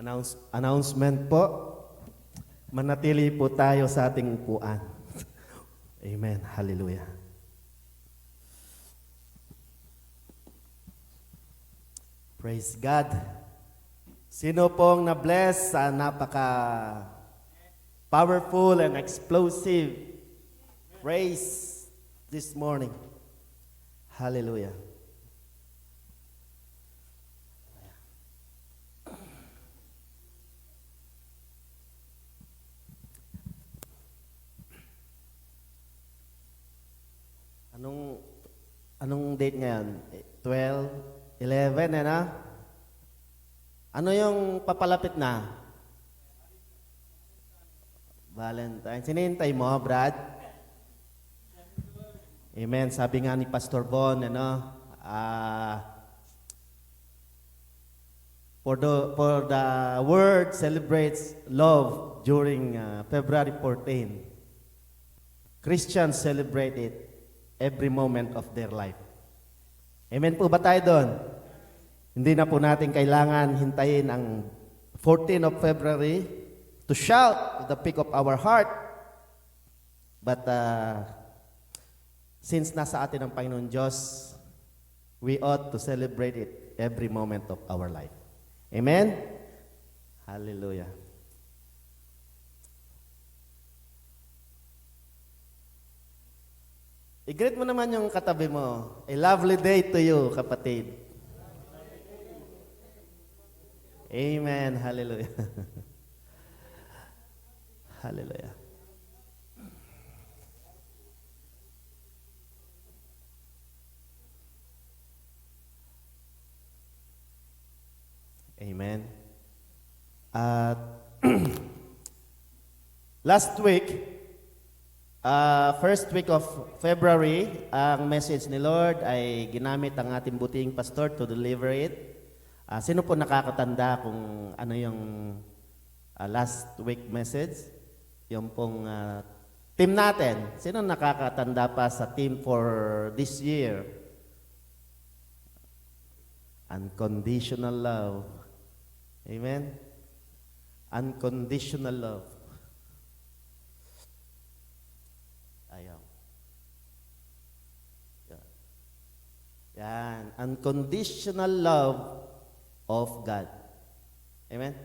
Announcement po. Manatili po tayo sa ating upuan. Amen. Hallelujah. Praise God. Sino pong na-bless sa napaka powerful and explosive praise this morning? Hallelujah. Anong date ngayon? 12, 11, na? Ano yung papalapit na? Valentine. Sinintay mo, Brad? Amen. Sabi nga ni Pastor Bon, for the world celebrates love during February 14. Christians celebrate it every moment of their life. Amen po ba tayo doon? Hindi na po natin kailangan hintayin ang 14th of February to shout at the peak of our heart. But since nasa atin ang Panginoon Diyos, we ought to celebrate it every moment of our life. Amen? Hallelujah. I-greet mo naman yung katabi mo. A lovely day to you, kapatid. Amen. Hallelujah. Hallelujah. Amen. At last week, first week of February, ang message ni Lord ay ginamit ang ating buting pastor to deliver it. Sino po nakakatanda kung ano yung last week message? Yung pong team natin. Sino nakakatanda pa sa team for this year? Unconditional love. Amen? Unconditional love. Yan. Unconditional love of God. Amen?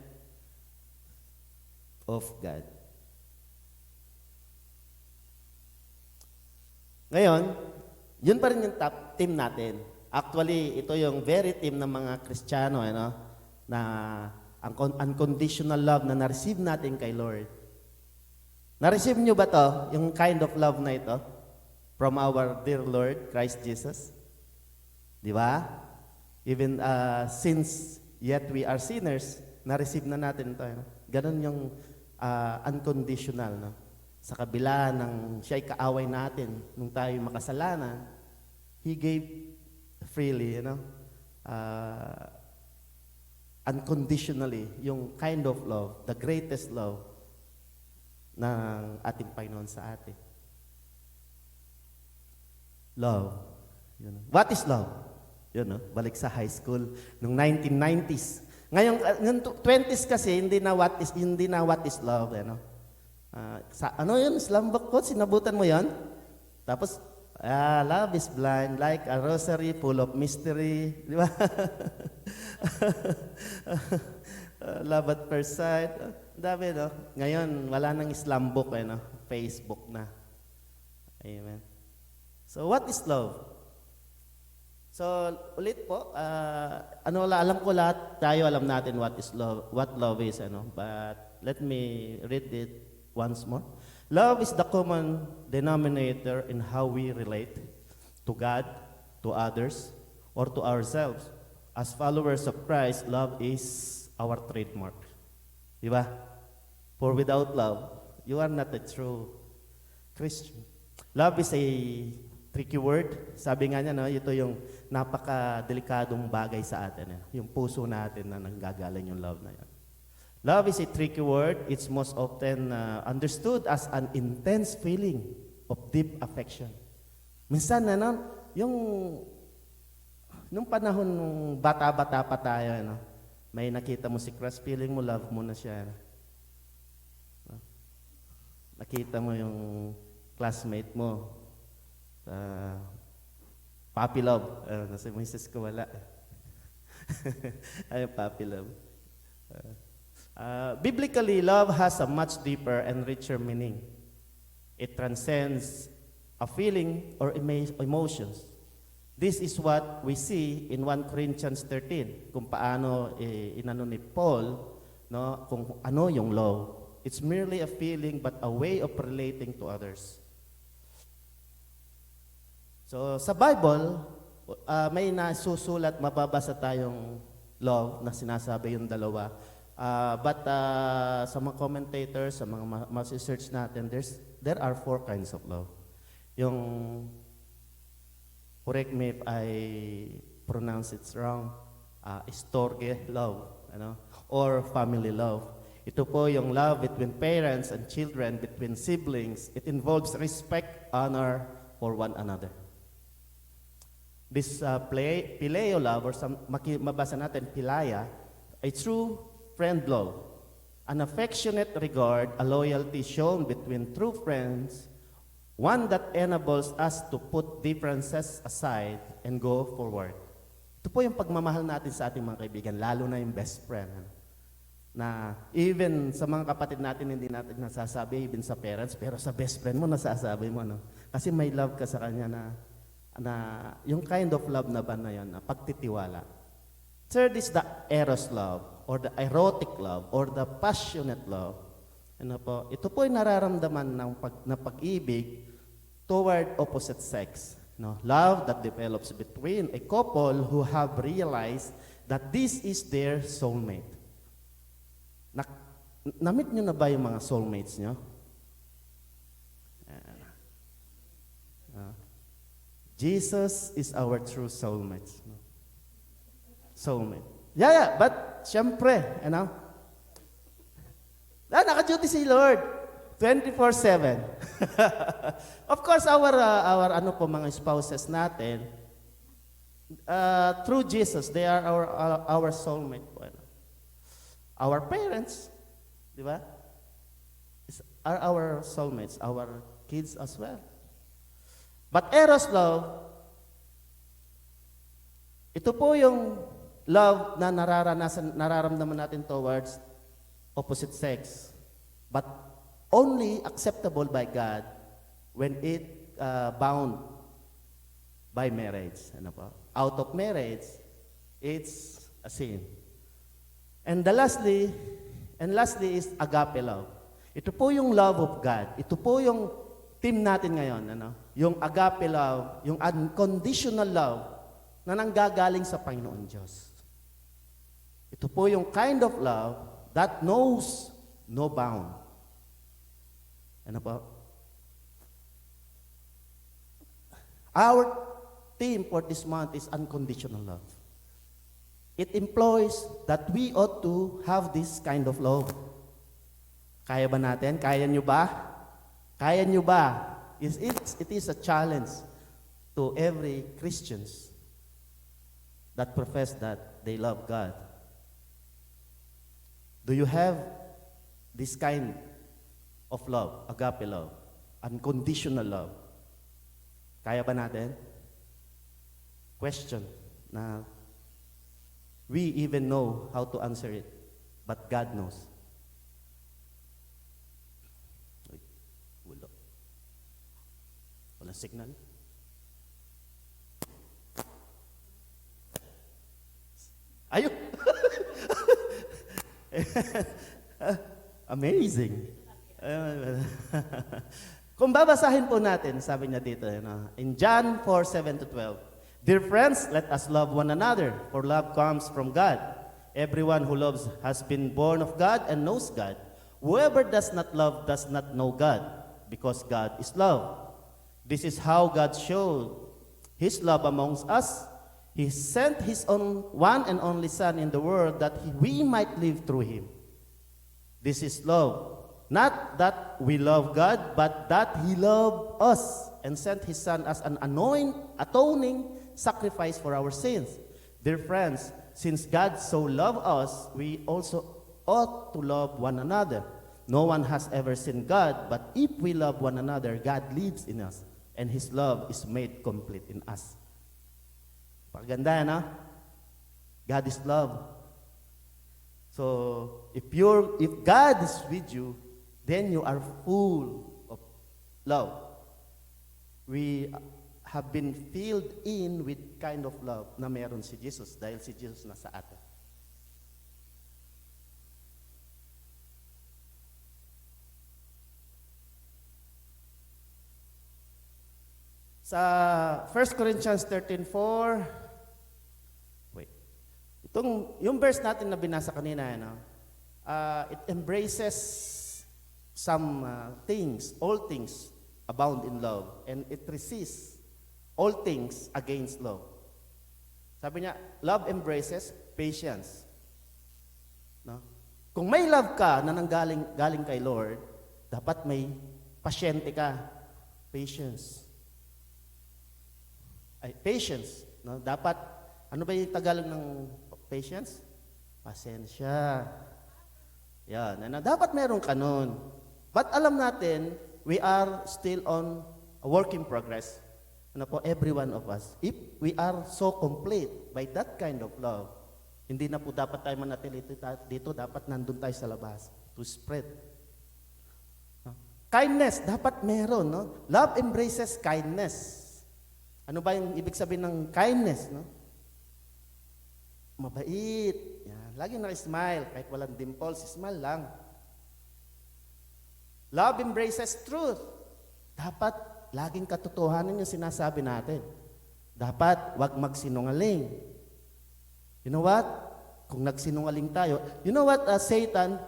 Of God. Ngayon, yun pa rin yung top team natin. Actually, ito yung very team ng mga Kristiyano, na ang unconditional love na na-receive natin kay Lord. Na-receive nyo ba to? Yung kind of love na ito? From our dear Lord, Christ Jesus? Di ba? Even since yet we are sinners, na-receive na natin ito. Ganon yung unconditional. No? Sa kabila ng siya'y kaaway natin, nung tayo makasalanan, He gave freely, unconditionally, yung kind of love, the greatest love ng ating Panginoon sa atin. Love. What is love? Balik sa high school noong 1990s. Ngayon 20s kasi hindi na what is love, Slam book ko, sinabutan mo 'yon? Tapos love is blind like a rosary full of mystery, di ba? Love at first sight. Dami, no? Ngayon wala nang slam book, Facebook na. Amen. So what is love? So, ulit po, alam ko lahat, tayo alam natin what love is, but let me read it once more. Love is the common denominator in how we relate to God, to others, or to ourselves. As followers of Christ, love is our trademark. Di ba? For without love, you are not a true Christian. Love is a tricky word. Sabi nga niya, ito yung napaka-delikadong bagay sa atin. Yung puso natin na nanggagaling yung love na yan. Love is a tricky word. It's most often understood as an intense feeling of deep affection. Minsan, nung panahon nung bata-bata pa tayo, May nakita mo si crush, feeling mo love mo na siya. Nakita mo yung classmate mo sa puppy love. Nasa misis ko wala. Ay, puppy love. Biblically, love has a much deeper and richer meaning. It transcends a feeling or emotions. This is what we see in 1 Corinthians 13, kung paano inano ni Paul, no, kung ano yung love. It's merely a feeling but a way of relating to others. So sa Bible, may nasusulat, mababasa tayong love na sinasabi yung dalawa. But sa mga commentators, sa mga masi-search natin, there are 4 kinds of love. Yung, correct me if I pronounce it wrong, storge love, or family love. Ito po yung love between parents and children, between siblings. It involves respect, honor for one another. This phileo love, or mabasa natin pilaya, a true friend love, an affectionate regard, a loyalty shown between true friends, one that enables us to put differences aside and go forward. Ito po yung pagmamahal natin sa ating mga kaibigan, lalo na yung best friend. Na even sa mga kapatid natin, hindi natin nasasabi, even sa parents, pero sa best friend mo, nasasabi mo. No? Kasi may love ka sa kanya na yung kind of love na ba na yun, na pagtitiwala. Third is the eros love, or the erotic love, or the passionate love. Ano po? Ito po yung nararamdaman ng pag-ibig toward opposite sex. No? Love that develops between a couple who have realized that this is their soulmate. Na-meet nyo na ba yung mga soulmates nyo? Jesus is our true soulmate. Soulmate. Yeah, but syempre, naka-duty si Lord 24/7. Of course, our mga spouses natin, through Jesus, they are our soulmate. Our parents, di ba? Are our soulmates, our kids as well. But eros love, ito po yung love na nararamdaman natin towards opposite sex, but only acceptable by God when it bound by marriage. Out of marriage, it's a sin. And lastly is agape love. Ito po yung love of God. Ito po yung team natin ngayon. Yung agape love, yung unconditional love na nanggagaling sa Panginoon Diyos. Ito po yung kind of love that knows no bound. Ano po? Our theme for this month is unconditional love. It implies that we ought to have this kind of love. Kaya ba natin? Kaya nyo ba? Kaya nyo ba? It is a challenge to every Christians that profess that they love God. Do you have this kind of love, agape love, unconditional love? Kaya ba natin? Question na we even know how to answer it, but God knows. Walang signal. Ayun! Amazing. Kung babasahin po natin, sabi niya dito, in John 4:7-12, "Dear friends, let us love one another, for love comes from God. Everyone who loves has been born of God and knows God. Whoever does not love does not know God, because God is love. This is how God showed His love amongst us. He sent His own one and only Son in the world that we might live through Him. This is love. Not that we love God, but that He loved us and sent His Son as an atoning sacrifice for our sins. Dear friends, since God so loved us, we also ought to love one another. No one has ever seen God, but if we love one another, God lives in us, and His love is made complete in us. Paganda, no? God is love. So, if God is with you, then you are full of love. We have been filled in with kind of love na meron si Jesus dahil si Jesus nasa atin. Sa 1 Corinthians 13:4, yung verse natin na binasa kanina, it embraces some things, all things abound in love, and it resists all things against love. Sabi niya, love embraces patience. No? Kung may love ka na galing kay Lord, dapat may pasyente ka. Patience. Patience. No? Dapat, ano ba yung Tagalog ng patience? Pasensya. Yan. Dapat meron ka nun. But alam natin, we are still on a work in progress. Every one of us. If we are so complete by that kind of love, hindi na po dapat tayo manatili dito, dapat nandun tayo sa labas to spread. Kindness, dapat meron. No? Love embraces kindness. Ano ba yung ibig sabihin ng kindness? No? Mabait. Yan. Lagi na-smile. Kahit walang dimples, smile lang. Love embraces truth. Dapat laging katotohanan yung sinasabi natin. Dapat wag magsinungaling. You know what? Kung nagsinungaling tayo, you know what, Satan,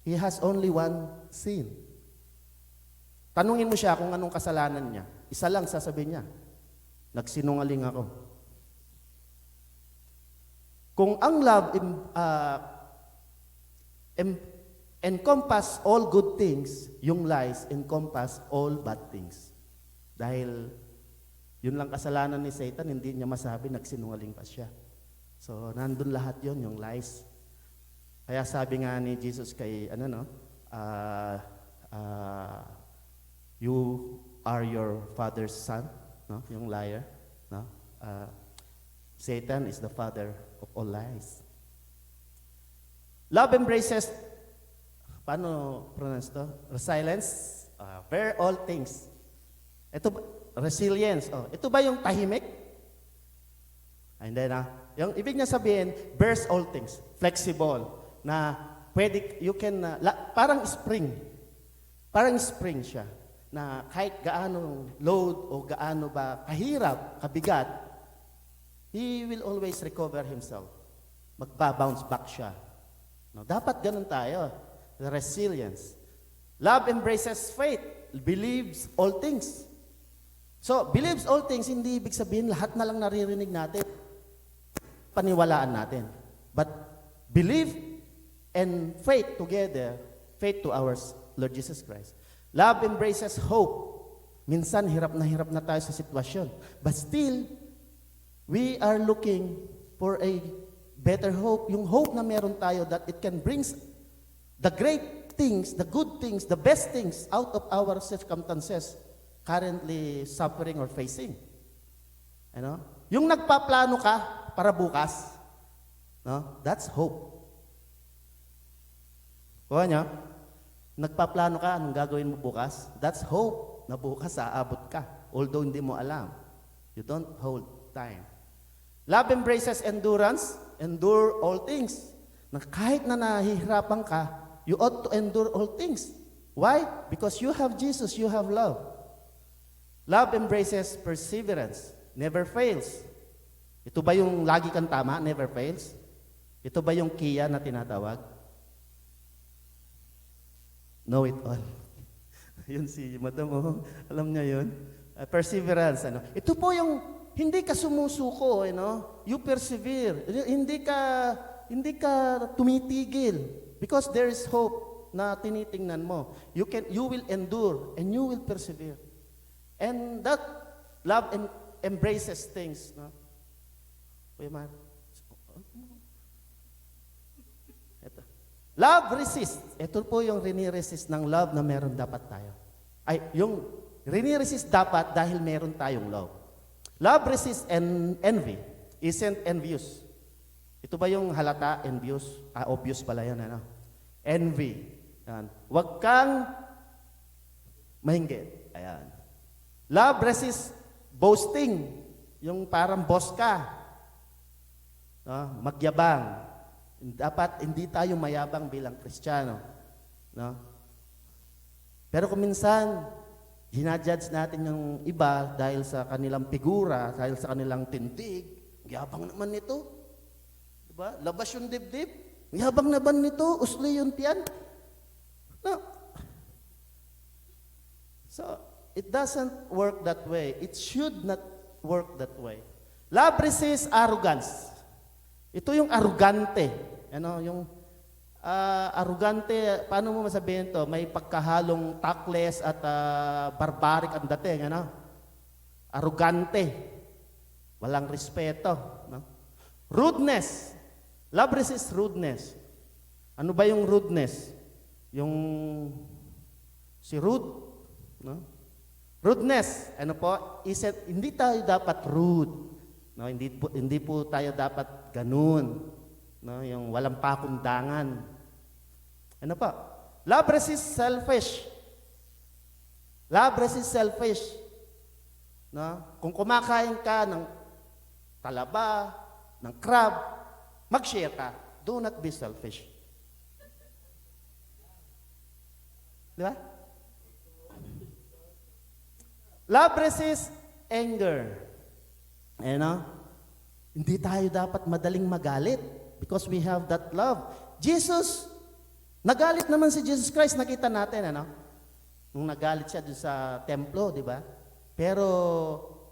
he has only one sin. Tanungin mo siya kung anong kasalanan niya. Isa lang sasabihin niya, nagsinungaling ako. Kung ang love encompass all good things, yung lies encompass all bad things. Dahil yun lang kasalanan ni Satan, hindi niya masabi nagsinungaling pa siya. So, nandun lahat yon, yung lies. Kaya sabi nga ni Jesus kay, you are your father's son, no? Yung liar, no? Satan is the father of all lies. Love embraces, paano pronounce to? Resilience, bear all things. Resilience. Ito ba yung tahimik? Hindi na. Yung ibig niya sabihin, bears all things. Flexible. Na pwede, you can, parang spring. Parang spring siya. Na kahit gaano load o gaano ba kahirap, kabigat, he will always recover himself. Magbabounce back siya. No, dapat ganun tayo. The resilience. Love embraces faith. Believes all things. So, believes all things, hindi ibig sabihin lahat na lang naririnig natin. Paniwalaan natin. But believe and faith together, faith to our Lord Jesus Christ. Love embraces hope. Minsan, hirap na tayo sa sitwasyon. But still, we are looking for a better hope. Yung hope na meron tayo that it can bring the great things, the good things, the best things out of our circumstances currently suffering or facing. Yung nagpaplano ka para bukas, no? That's hope. Kuha niya, nagpaplano ka, anong gagawin mo bukas? That's hope na bukas aabot ka. Although hindi mo alam. You don't hold time. Love embraces endurance, endure all things. Na kahit na nahihirapan ka, you ought to endure all things. Why? Because you have Jesus, you have love. Love embraces perseverance, never fails. Ito ba yung lagi kang tama, never fails? Ito ba yung Kia na tinatawag? Know it all. Yun si Madam, alam niya yun. Perseverance, Ito po yung hindi ka sumusuko, You persevere. Hindi ka tumitigil because there is hope na tinitingnan mo. You will endure and you will persevere. And that love embraces things, no? Kuya Man. Love resist. Ito po yung riniresist ng love na meron dapat tayo. Ay, yung riniresist dapat dahil meron tayong love. Love resist and envy. Isn't envious. Ito ba yung halata, envious? Obvious pala yan, ano? Envy. Yan. Huwag kang mahinggit. Ayan. Love resist boasting. Yung parang boss ka. No? Magyabang. Dapat hindi tayo mayabang bilang Kristiyano. No? Pero kung minsan, hinajudge natin yung iba dahil sa kanilang figura, dahil sa kanilang tindig, yabang naman nito. Diba? Labas yung dibdib. Yabang naman nito. Usli yung tiyan. No. So, it doesn't work that way. It should not work that way. Love resists arrogance. Ito yung arugante. Ano, yung arugante, paano mo masabihin to? May pagkahalong takless at barbaric ang dating, ano? Arugante. Walang respeto, no? Rudeness. Love resists rudeness. Ano ba yung rudeness? Yung si rude, no? Rudeness, ano po? Hindi tayo dapat rude. No, hindi po tayo dapat ganun. No, yung walang pakundangan. Ano pa? Love resists selfish. Love resists selfish. No? Kung kumakain ka ng talaba, ng crab, mag-share ka. Do not be selfish. Di ba? Love resists anger. Hindi tayo dapat madaling magalit because we have that love. Jesus, nagalit naman si Jesus Christ, nakita natin, nung nagalit siya dun sa templo, di ba? Pero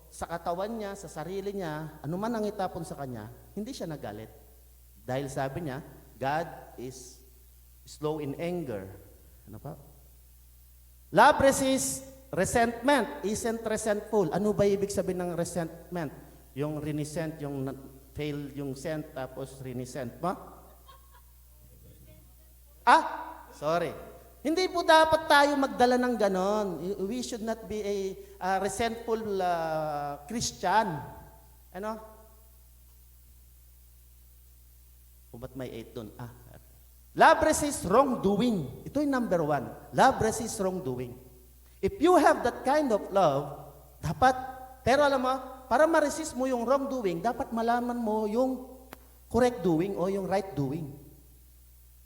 sa katawan niya, sa sarili niya, ano man ang itapon sa kanya, hindi siya nagalit. Dahil sabi niya, God is slow in anger. Ano pa? Love resists resentment, isn't resentful. Ano ba ibig sabihin ng resentment? Yung renisent, yung fail yung sent, tapos renisent pa? Sorry. Hindi po dapat tayo magdala ng ganon. We should not be a resentful Christian. Ano? O ba't may 8 dun? Love resists wrongdoing. Ito yung number 1. Love resists wrongdoing. If you have that kind of love, dapat, pero alam mo, para ma-resist mo yung wrongdoing, dapat malaman mo yung correct doing o yung right doing.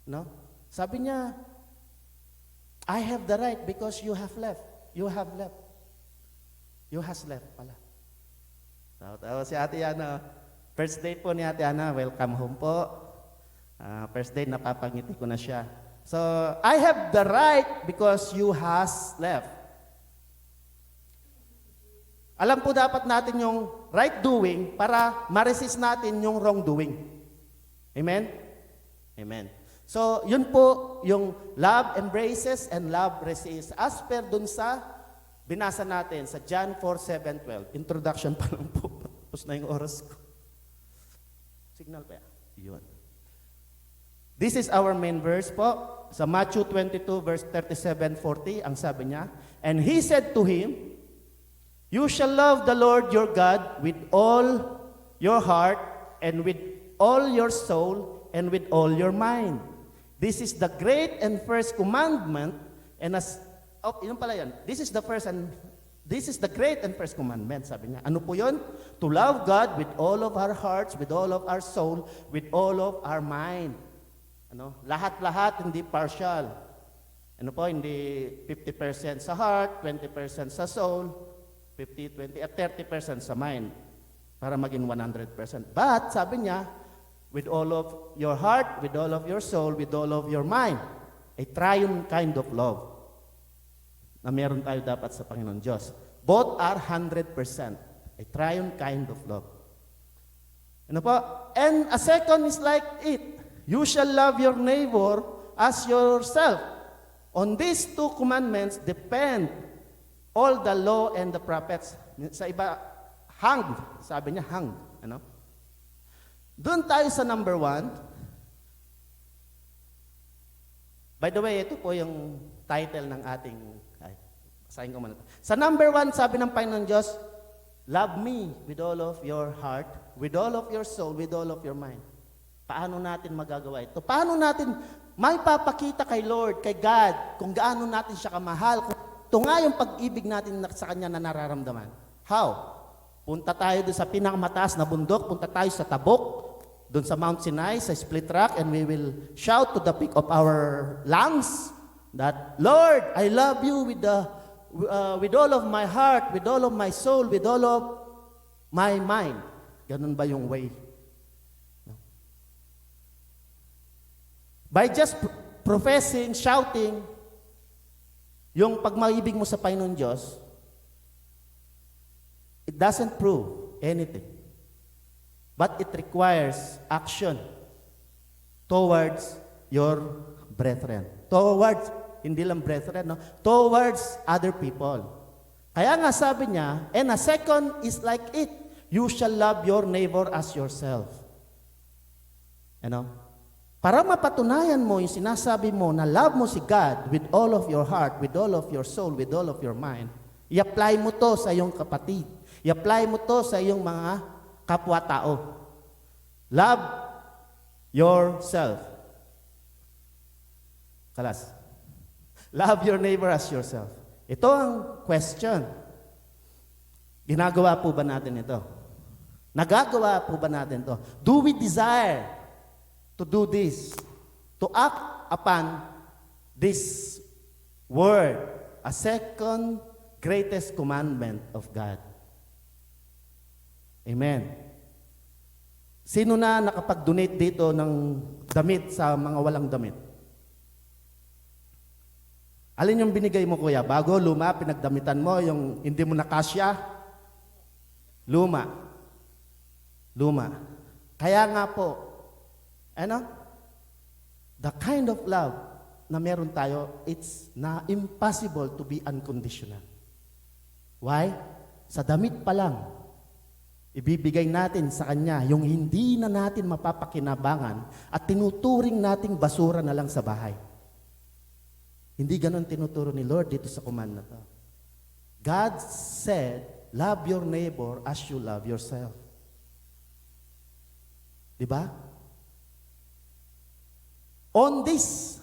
No? Sabi niya, I have the right because you have left. You have left. You has left pala. Tawa si Ate Ana. First date po ni Ate Ana, welcome home po. First date, napapangiti ko na siya. So, I have the right because you has left. Alam po dapat natin yung right doing para ma-resist natin yung wrong doing. Amen? Amen. So, yun po yung love embraces and love resists. As per dun sa binasa natin sa John 4:7-12. Introduction pa lang po. Tapos na yung oras ko. Signal pa yan. Yun. This is our main verse po. Sa Matthew 22 verse 37-40, ang sabi niya, and he said to him, you shall love the Lord your God with all your heart and with all your soul and with all your mind. This is the great and first commandment, and yun pala yun. This is the great and first commandment, sabi niya. Ano po yun? To love God with all of our hearts, with all of our soul, with all of our mind. Lahat-lahat, hindi partial. Hindi 50% sa heart, 20% sa soul, 50, 20, at 30% sa mind para maging 100%. But, sabi niya, with all of your heart, with all of your soul, with all of your mind, a triune kind of love na meron tayo dapat sa Panginoon Diyos. Both are 100%. A triune kind of love. Ano po? And a second is like it. You shall love your neighbor as yourself. On these two commandments depend all the law and the prophets. Sa iba, hang. Sabi niya, hang. Doon tayo sa number 1. By the way, ito po yung title ng ating, basahin ko muna ito. Sa number 1, sabi ng Panginoon Diyos, love me with all of your heart, with all of your soul, with all of your mind. Paano natin magagawa ito? Paano natin may papakita kay Lord, kay God, kung gaano natin siya kamahal, kung ito nga yung pag-ibig natin sa Kanya na nararamdaman. How? Punta tayo doon sa pinakamataas na bundok, punta tayo sa Tabok, doon sa Mount Sinai, sa Split Rock, and we will shout to the peak of our lungs that, Lord, I love you with all of my heart, with all of my soul, with all of my mind. Ganun ba yung way? No? By just professing, shouting, yung pagmaibig mo sa Panginoon Diyos, it doesn't prove anything. But it requires action towards your brethren. Towards, hindi lang brethren, no? Towards other people. Kaya nga sabi niya, and a second is like it. You shall love your neighbor as yourself. Para mapatunayan mo yung sinasabi mo na love mo si God with all of your heart, with all of your soul, with all of your mind, i-apply mo to sa iyong kapatid. I-apply mo to sa iyong mga kapwa-tao. Love yourself. Kalas. Love your neighbor as yourself. Ito ang question. Ginagawa po ba natin ito? Nagagawa po ba natin ito? Do we desire to do this? To act upon this word, a second greatest commandment of God. Amen. Sino na nakapag-donate dito ng damit sa mga walang damit? Alin yung binigay mo, kuya? Bago, luma, pinagdamitan mo, yung hindi mo nakasya? Luma. Luma. Kaya nga po, the kind of love na meron tayo, it's na impossible to be unconditional. Why? Sa damit pa lang, ibibigay natin sa Kanya yung hindi na natin mapapakinabangan at tinuturing nating basura na lang sa bahay. Hindi ganon tinuturo ni Lord dito sa command na to. God said, love your neighbor as you love yourself. Diba? On this,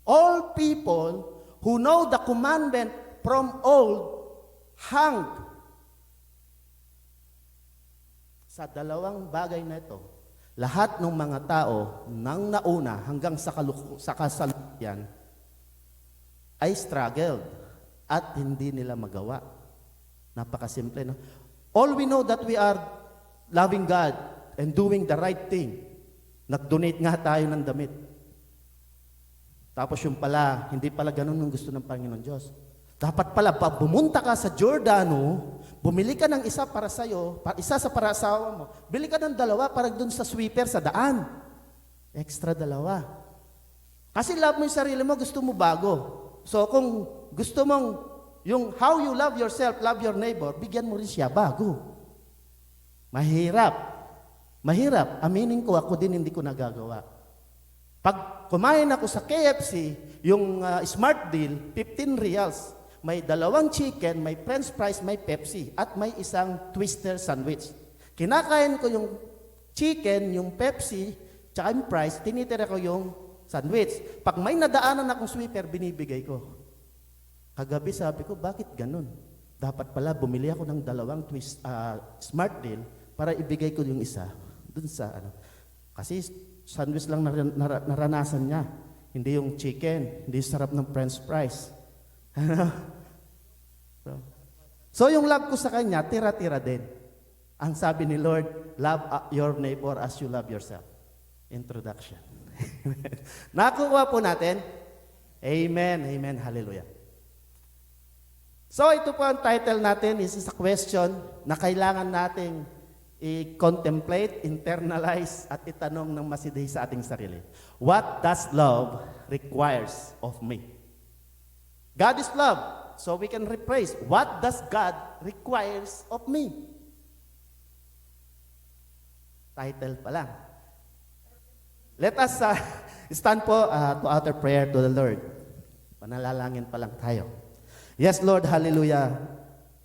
all people who know the commandment from old hanged sa dalawang bagay na ito. Lahat ng mga tao nang nauna hanggang sa kasalukuyan ay struggled at hindi nila magawa. Napakasimple, no? All we know that we are loving God and doing the right thing. Nag-donate nga tayo ng damit. Tapos yung pala, hindi pala ganun ang gusto ng Panginoon Diyos. Dapat pala, bumunta ka sa Giordano, bumili ka ng isa para sa'yo, isa sa para asawa mo, bili ka ng dalawa para dun sa sweeper sa daan. Extra dalawa. Kasi love mo yung sarili mo, gusto mo bago. So kung gusto mong yung how you love yourself, love your neighbor, bigyan mo rin siya bago. Mahirap. Mahirap. Aminin ko, ako din hindi ko nagagawa. Pag kumain ako sa KFC, yung smart deal, 15 reals. May 2 chicken, may french fries, may Pepsi, at may isang twister sandwich. Kinakain ko yung chicken, yung Pepsi, tsaka yung fries, tinitira ko yung sandwich. Pag may nadaanan akong sweeper, binibigay ko. Kagabi sabi ko, bakit ganun? Dapat pala bumili ako ng 2 smart deal para ibigay ko yung isa dun sa Kasi sandwich lang naranasan niya. Hindi yung chicken, hindi sarap ng french fries. So yung love ko sa kanya, tira-tira din. Ang sabi ni Lord, love your neighbor as you love yourself. Introduction. Nakukuha po natin? Amen, amen, hallelujah. So ito po ang title natin, this is a question na kailangan nating i-contemplate, internalize, at itanong ng masidhi sa ating sarili. What does love requires of me? God is love, so we can rephrase, what does God requires of me? Title pa lang. Let us Stand po to utter prayer to the Lord. Panalalangin pa lang tayo. Yes, Lord, hallelujah.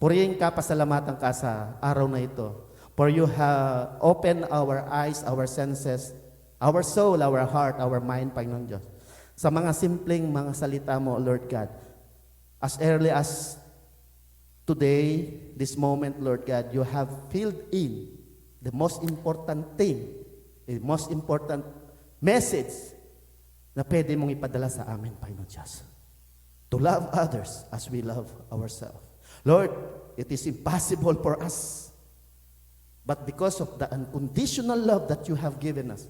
Purihin ka, pasalamatan ka sa araw na ito. For you have opened our eyes, our senses, our soul, our heart, our mind, Panginoon Diyos. Sa mga simpleng mga salita mo, Lord God. As early as today, this moment, Lord God, you have filled in the most important thing, the most important message na pwede mong ipadala sa amin, Panginoon Diyos. To love others as we love ourselves. Lord, it is impossible for us. But because of the unconditional love that you have given us,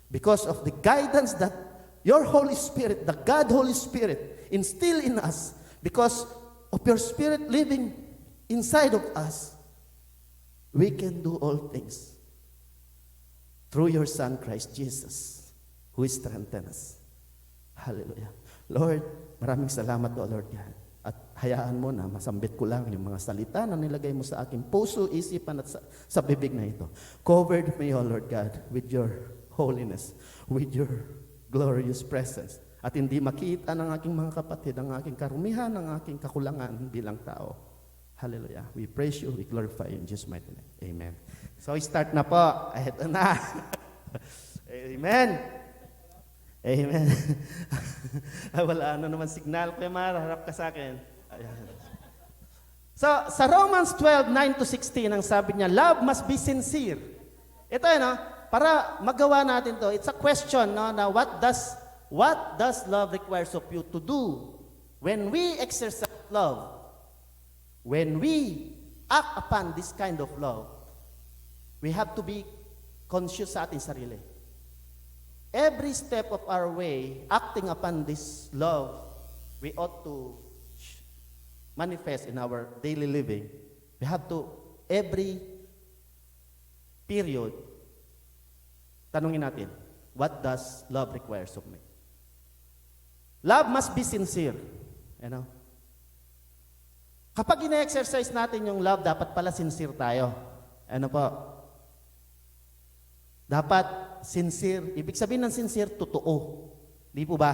because of the guidance that your Holy Spirit, the God Holy Spirit, instill in us, because of your Spirit living inside of us, we can do all things through your Son, Christ Jesus, who strengthens us. Hallelujah. Lord, maraming salamat o Lord God. At hayaan mo na masambit ko lang yung mga salita na nilagay mo sa aking puso, isipan at sa bibig na ito. Covered me, O Lord God, with your holiness, with your glorious presence. At hindi makita ng aking mga kapatid, ang aking karumihan, ang aking kakulangan bilang tao. Hallelujah. We praise you, we glorify you in Jesus' mighty name. Amen. So, start na po. Ito na. Amen. Amen. Wala naman signal. Kuya Mar, harap ka sa akin. Ayan. So, sa Romans 12:9-16, ang sabi niya, love must be sincere. Ito, para magawa natin to, it's a question, no, na what does love requires of you to do when we exercise love? When we act upon this kind of love, we have to be conscious sa ating sarili. Every step of our way, acting upon this love, we ought to manifest in our daily living. We have to, every period, tanungin natin, what does love requires of me? Love must be sincere. You know? Kapag ina-exercise natin yung love, dapat pala sincere tayo. Ano po? Dapat sincere, ibig sabihin ng sincere, totoo. Di po ba?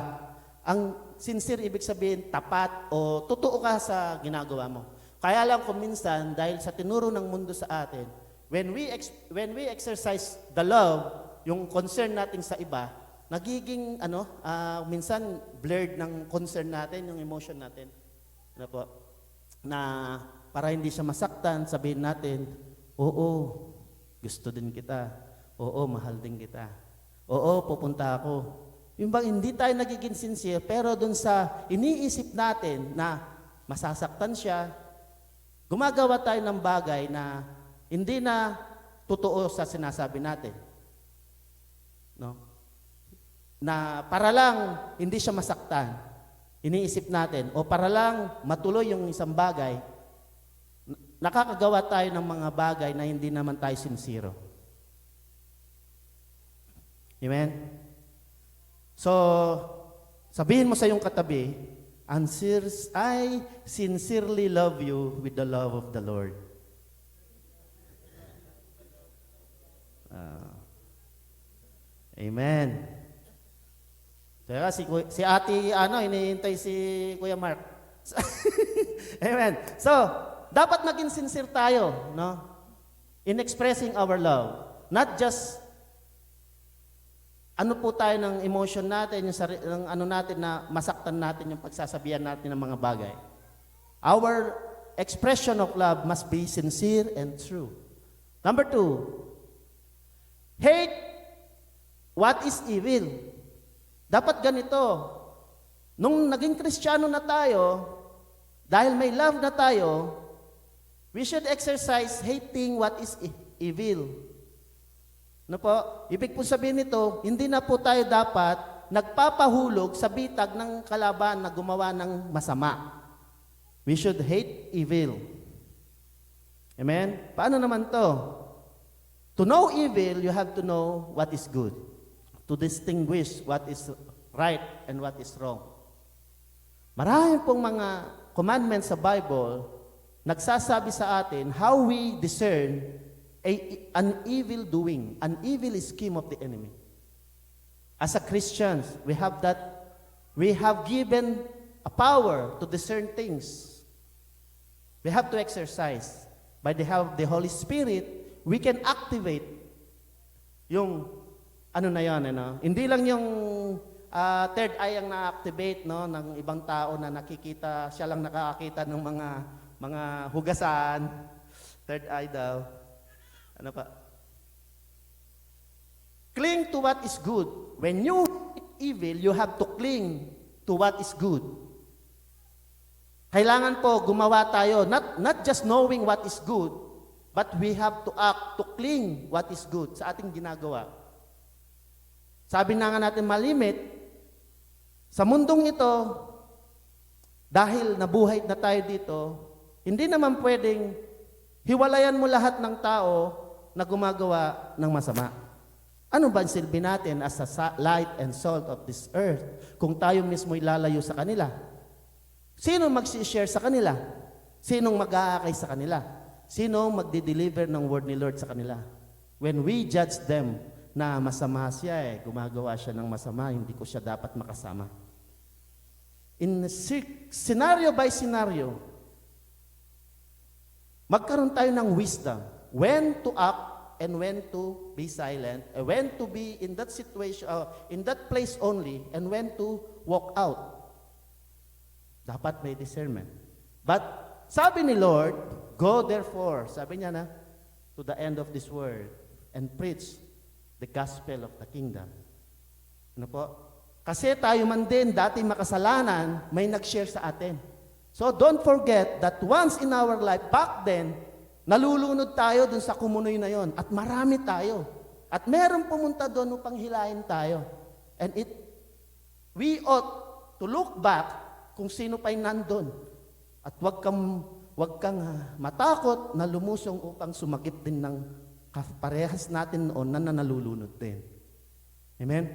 Ang sincere, ibig sabihin, tapat o totoo ka sa ginagawa mo. Kaya lang kung minsan, dahil sa tinuro ng mundo sa atin, when we exercise the love, yung concern natin sa iba, nagiging, minsan blurred ng concern natin, yung emotion natin. Ano po? Na para hindi siya masaktan, sabihin natin, oo, gusto din kita. Oo, mahal din kita. Oo, pupunta ako. Yung bang hindi tayo nagiging sincere, pero dun sa iniisip natin na masasaktan siya, gumagawa tayo ng bagay na hindi na totoo sa sinasabi natin. No? Na para lang hindi siya masaktan, iniisip natin, o para lang matuloy yung isang bagay, nakakagawa tayo ng mga bagay na hindi naman tayo sincere. Amen? So, sabihin mo sa iyong katabi, I sincerely love you with the love of the Lord. Amen. Kaya si ate, hinihintay si Kuya Mark. Amen. So, dapat maging sincere tayo, no? In expressing our love. Not just po tayo ng emotion natin, yung natin na masaktan natin yung pagsasabihan natin ng mga bagay. Our expression of love must be sincere and true. Number 2, hate what is evil. Dapat ganito, nung naging Kristiyano na tayo, dahil may love na tayo, we should exercise hating what is evil. No po? Ibig po sabihin nito, hindi na po tayo dapat nagpapahulog sa bitag ng kalaban na gumawa ng masama. We should hate evil. Amen? Paano naman to? To know evil, you have to know what is good. To distinguish what is right and what is wrong. Marami pong mga commandments sa Bible nagsasabi sa atin how we discern an evil doing, an evil scheme of the enemy. As a Christians, we have given a power to discern things. We have to exercise. By the help of the Holy Spirit, we can activate yung ano na yun, Hindi lang yung third eye ang na-activate, no, ng ibang tao na nakikita, siya lang nakakakita ng mga hugasan. Third eye daw. Ano pa? Cling to what is good. When you eat evil, you have to cling to what is good. Kailangan po gumawa tayo, not just knowing what is good, but we have to act to cling what is good sa ating ginagawa. Sabi na nga natin malimit, sa mundong ito, dahil nabuhay na tayo dito, hindi naman pwedeng hiwalayan mo lahat ng tao na gumagawa ng masama. Ano ba ang silbi natin as a light and salt of this earth kung tayo mismo ilalayo sa kanila? Sino mag-share sa kanila? Sinong mag-aakay sa kanila? Sinong magdi-deliver ng word ni Lord sa kanila? When we judge them na masama siya gumagawa siya ng masama, hindi ko siya dapat makasama. In scenario by scenario, magkaroon tayo ng wisdom when to act and when to be silent, and when to be in that situation, in that place only, and when to walk out. Dapat may discernment. But sabi ni Lord, go therefore, sabi niya na, to the end of this world, and preach the gospel of the kingdom. Ano po? Kasi tayo man din, dati makasalanan, may nag-share sa atin. So don't forget that once in our life, back then, nalulunod tayo dun sa kumunoy na yon. At marami tayo. At meron pumunta doon upang hilahin tayo. And we ought to look back kung sino pa'y nandun. At wag kang matakot na lumusong upang sumagip din ng parehas natin noon na nalulunod din. Amen?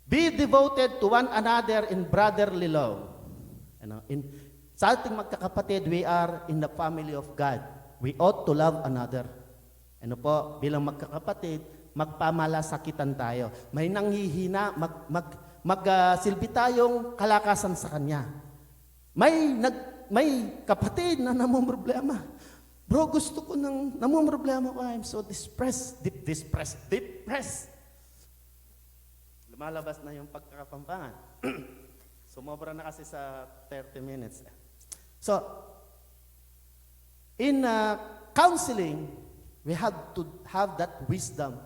Be devoted to one another in brotherly love. Sa ating magkakapatid, we are in the family of God. We ought to love another. Ano po, bilang magkakapatid, magpamalasakitan tayo. May nanghihina, magsilbi tayong kalakasan sa kanya. May kapatid na namumroblema. Bro, gusto ko namumroblema ko. I'm so depressed. Lumalabas na yung pagkakapampangan. Sumobra na kasi sa 30 minutes. So, in counseling, we have to have that wisdom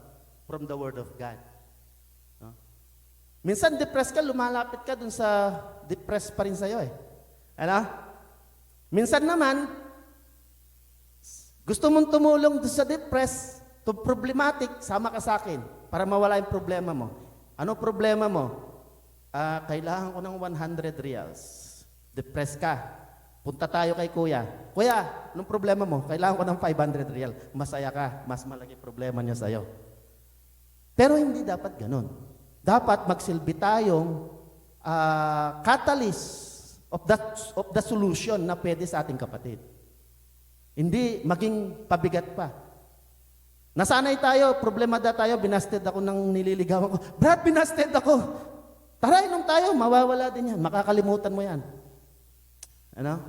from the Word of God. No? Minsan depressed ka, lumalapit ka dun sa depressed pa rin sa'yo Ano? Minsan naman, gusto mong tumulong dun sa depressed, to problematic, sama ka sa akin para mawala yung problema mo. Ano problema mo? Kailangan ko ng 100 reals. Depressed ka. Punta tayo kay kuya. Kuya, anong problema mo? Kailangan ko ng 500 real. Masaya ka. Mas malaki problema niya sa'yo. Pero hindi dapat ganun. Dapat magsilbi tayong catalyst of the solution na pwede sa ating kapatid. Hindi maging pabigat pa. Nasanay tayo, problemada tayo, binasted ako ng nililigawan ko. Brad, binasted ako. Tara, inom tayo, mawawala din yan. Makakalimutan mo yan. Ano?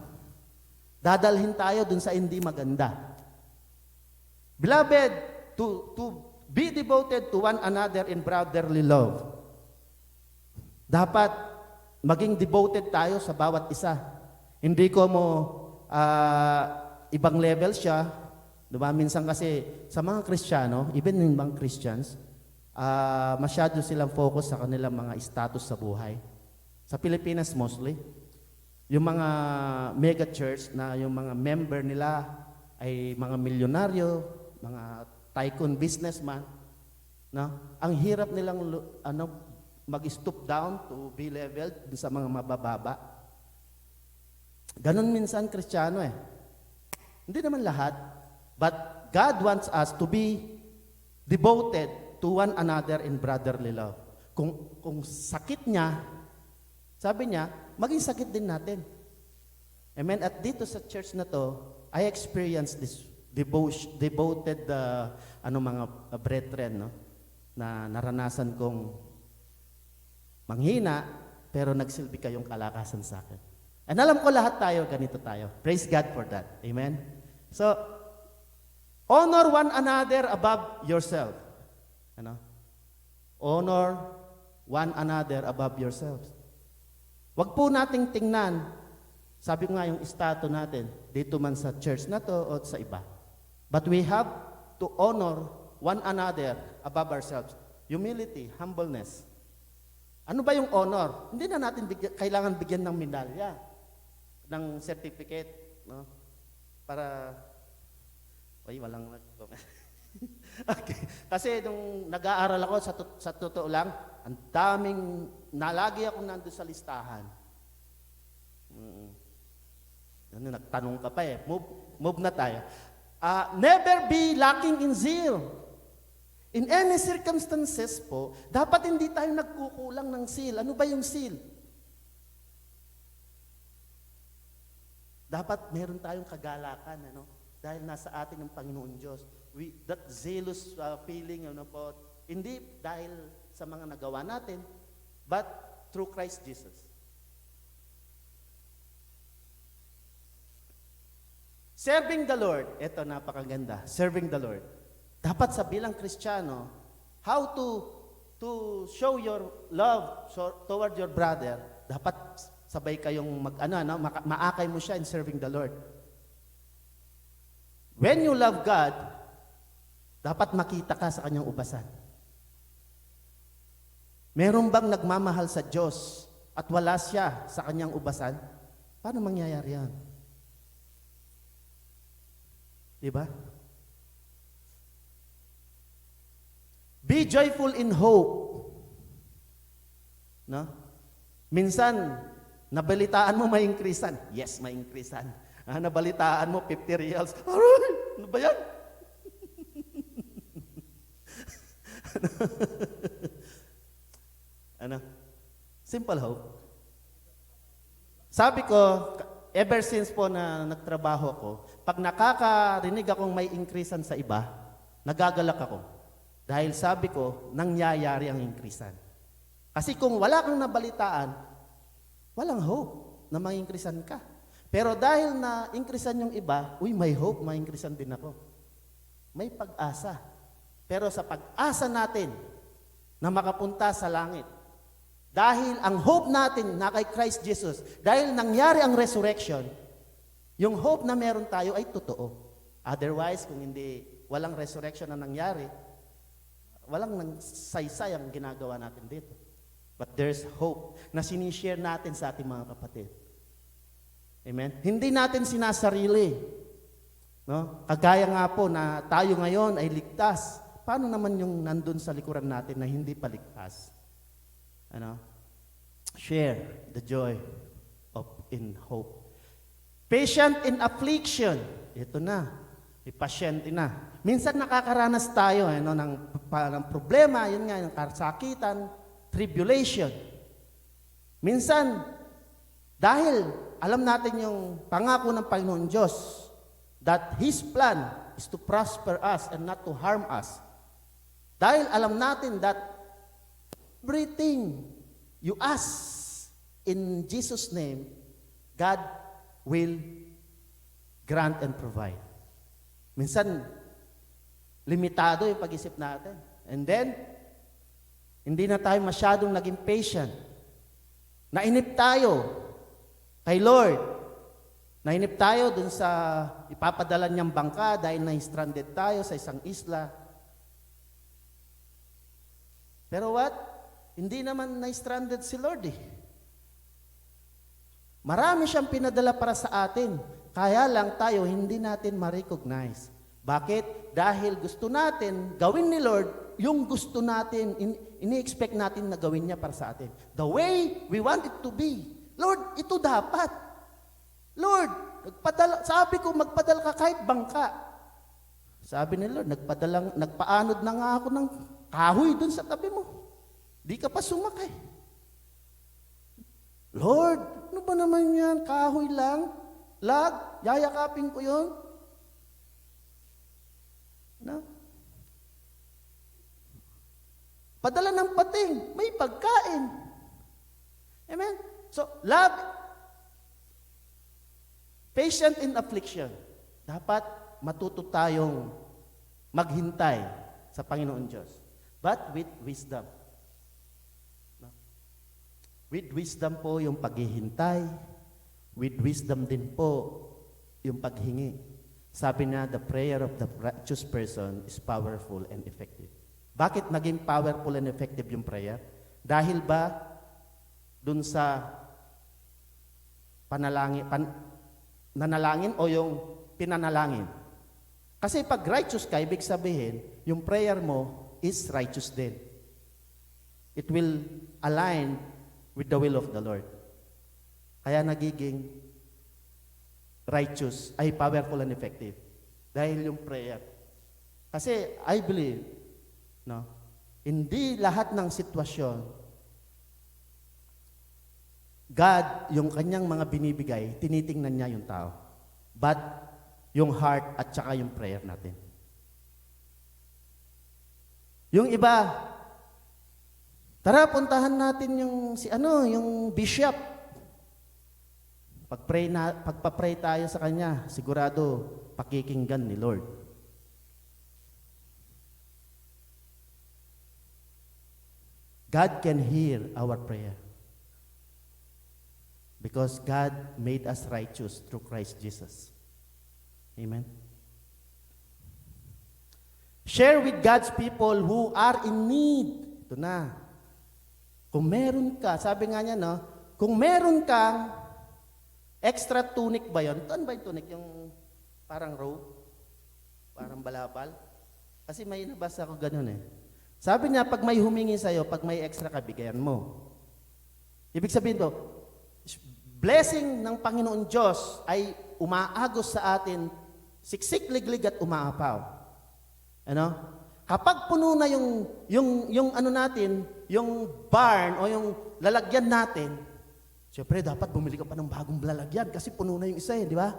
Dadalhin tayo dun sa hindi maganda. Beloved, to be devoted to one another in brotherly love. Dapat maging devoted tayo sa bawat isa. Hindi ko mo ibang level siya. Diba? Minsan kasi sa mga Kristiyano, even yung mga Christians, masyado silang focus sa kanilang mga status sa buhay. Sa Pilipinas mostly, yung mga mega church na yung mga member nila ay mga milyonaryo, mga tycoon businessman, no? Ang hirap nilang mag-stoop down to be leveled sa mga mabababa. Ganon minsan Kristiyano Hindi naman lahat, but God wants us to be devoted to one another in brotherly love. Kung sakit niya, sabi niya, maging sakit din natin. Amen? At dito sa church na to, I experienced this devoted mga brethren, no? na naranasan kong manghina, pero nagsilbi kayong kalakasan sa akin. And alam ko lahat tayo, ganito tayo. Praise God for that. Amen? So, honor one another above yourself. Ano? Honor one another above yourselves. Wag po nating tingnan, sabi ko nga yung estado natin, dito man sa church na to o sa iba. But we have to honor one another above ourselves. Humility, humbleness. Ano ba yung honor? Hindi na natin kailangan bigyan ng medalya, ng certificate, no? Para, walang okay. Kasi nung nag-aaral ako, sa totoo lang, ang daming, nalagi ako nandun sa listahan. Nagtanong ka pa eh. Move na tayo. Never be lacking in zeal. In any circumstances po, dapat hindi tayo nagkukulang ng zeal. Ano ba yung zeal? Dapat meron tayong kagalakan, ano? Dahil nasa atin ang Panginoon Diyos. That zealous feeling, ano po, hindi dahil sa mga nagawa natin, but through Christ Jesus. Serving the Lord, ito napakaganda, serving the Lord. Dapat sa bilang Kristiyano, how to show your love toward your brother, dapat sabay kayong maakay mo siya in serving the Lord. When you love God, dapat makita ka sa kanyang ubasan. Meron bang nagmamahal sa Diyos at wala siya sa kanyang ubasan? Paano mangyayari yan? Diba? Be joyful in hope. No? Minsan, nabalitaan mo may increasean. Yes, may increasean. Nabalitaan mo 50 reals. Aray, ano ba yan? Ano? Simple hope. Sabi ko, ever since po na nagtrabaho ko, pag nakakarinig akong may increasean sa iba, nagagalak ako. Dahil sabi ko, nangyayari ang increasean. Kasi kung wala kang nabalitaan, walang hope na ma-increasean ka. Pero dahil na increasean yung iba, may hope, ma-increasean din ako. May pag-asa. Pero sa pag-asa natin na makapunta sa langit, dahil ang hope natin na kay Christ Jesus, dahil nangyari ang resurrection, yung hope na meron tayo ay totoo. Otherwise, kung hindi, walang resurrection na nangyari, walang saysay ang ginagawa natin dito. But there's hope na sinishare natin sa ating mga kapatid. Amen? Hindi natin sinasarili. No? Kagaya nga po na tayo ngayon ay ligtas. Paano naman yung nandun sa likuran natin na hindi paligtas? Ano? Share the joy in hope. Patient in affliction. Ito na. Pasyente na. Minsan nakakaranas tayo ng problema, yun nga, ng kasakitan, tribulation. Minsan, dahil alam natin yung pangako ng Panginoon Diyos that His plan is to prosper us and not to harm us. Dahil alam natin that everything you ask in Jesus' name, God will grant and provide. Minsan, limitado yung pag-isip natin. And then, hindi na tayo masyadong naging patient. Nainip tayo kay Lord. Nainip tayo dun sa ipapadala niyang bangka dahil na-stranded tayo sa isang isla. Pero what? Hindi naman na-stranded si Lord eh. Marami siyang pinadala para sa atin. Kaya lang tayo hindi natin ma-recognize. Bakit? Dahil gusto natin gawin ni Lord yung gusto natin, ini-expect natin na gawin niya para sa atin. The way we want it to be. Lord, ito dapat. Lord, sabi ko magpadala ka kahit bangka. Sabi ni Lord, nagpaanod na nga ako ng kahoy dun sa tabi mo. Di ka pa sumakay. Lord, ano ba naman yan? Kahoy lang? Lag? Yayakapin ko yun? No? Padala ng pating, may pagkain. Amen? So, love, patient in affliction. Dapat matuto tayong maghintay sa Panginoon Diyos. But with wisdom. No? With wisdom po yung paghihintay. With wisdom din po yung paghingi. Sabi na, the prayer of the righteous person is powerful and effective. Bakit naging powerful and effective yung prayer? Dahil ba dun sa nanalangin o yung pinanalangin? Kasi pag righteous ka, ibig sabihin, yung prayer mo is righteous din. It will align with the will of the Lord. Kaya nagiging righteous ay powerful and effective. Dahil yung prayer. Kasi I believe, no, hindi lahat ng sitwasyon, God, yung kanyang mga binibigay, tinitingnan niya yung tao. But yung heart at saka yung prayer natin. Yung iba, tara puntahan natin yung yung bishop. Pagpa-pray tayo sa kanya, sigurado pakikinggan ni Lord. God can hear our prayer. Because God made us righteous through Christ Jesus. Amen. Share with God's people who are in need. Ito na. Kung meron ka, sabi nga niya, no? Kung meron kang extra tunic ba yun? Ano ba yung tunic? Yung parang robe? Parang balapal? Kasi may nabasa ko ganun eh. Sabi niya, pag may humingi sa'yo, pag may extra ka, bigyan mo. Ibig sabihin to, blessing ng Panginoon Diyos ay umaagos sa atin, siksik, liglig at umaapaw. Ano? Kapag puno na yung ano natin, yung barn o yung lalagyan natin, siyempre dapat bumili ka pa ng bagong lalagyan kasi puno na yung isa di ba?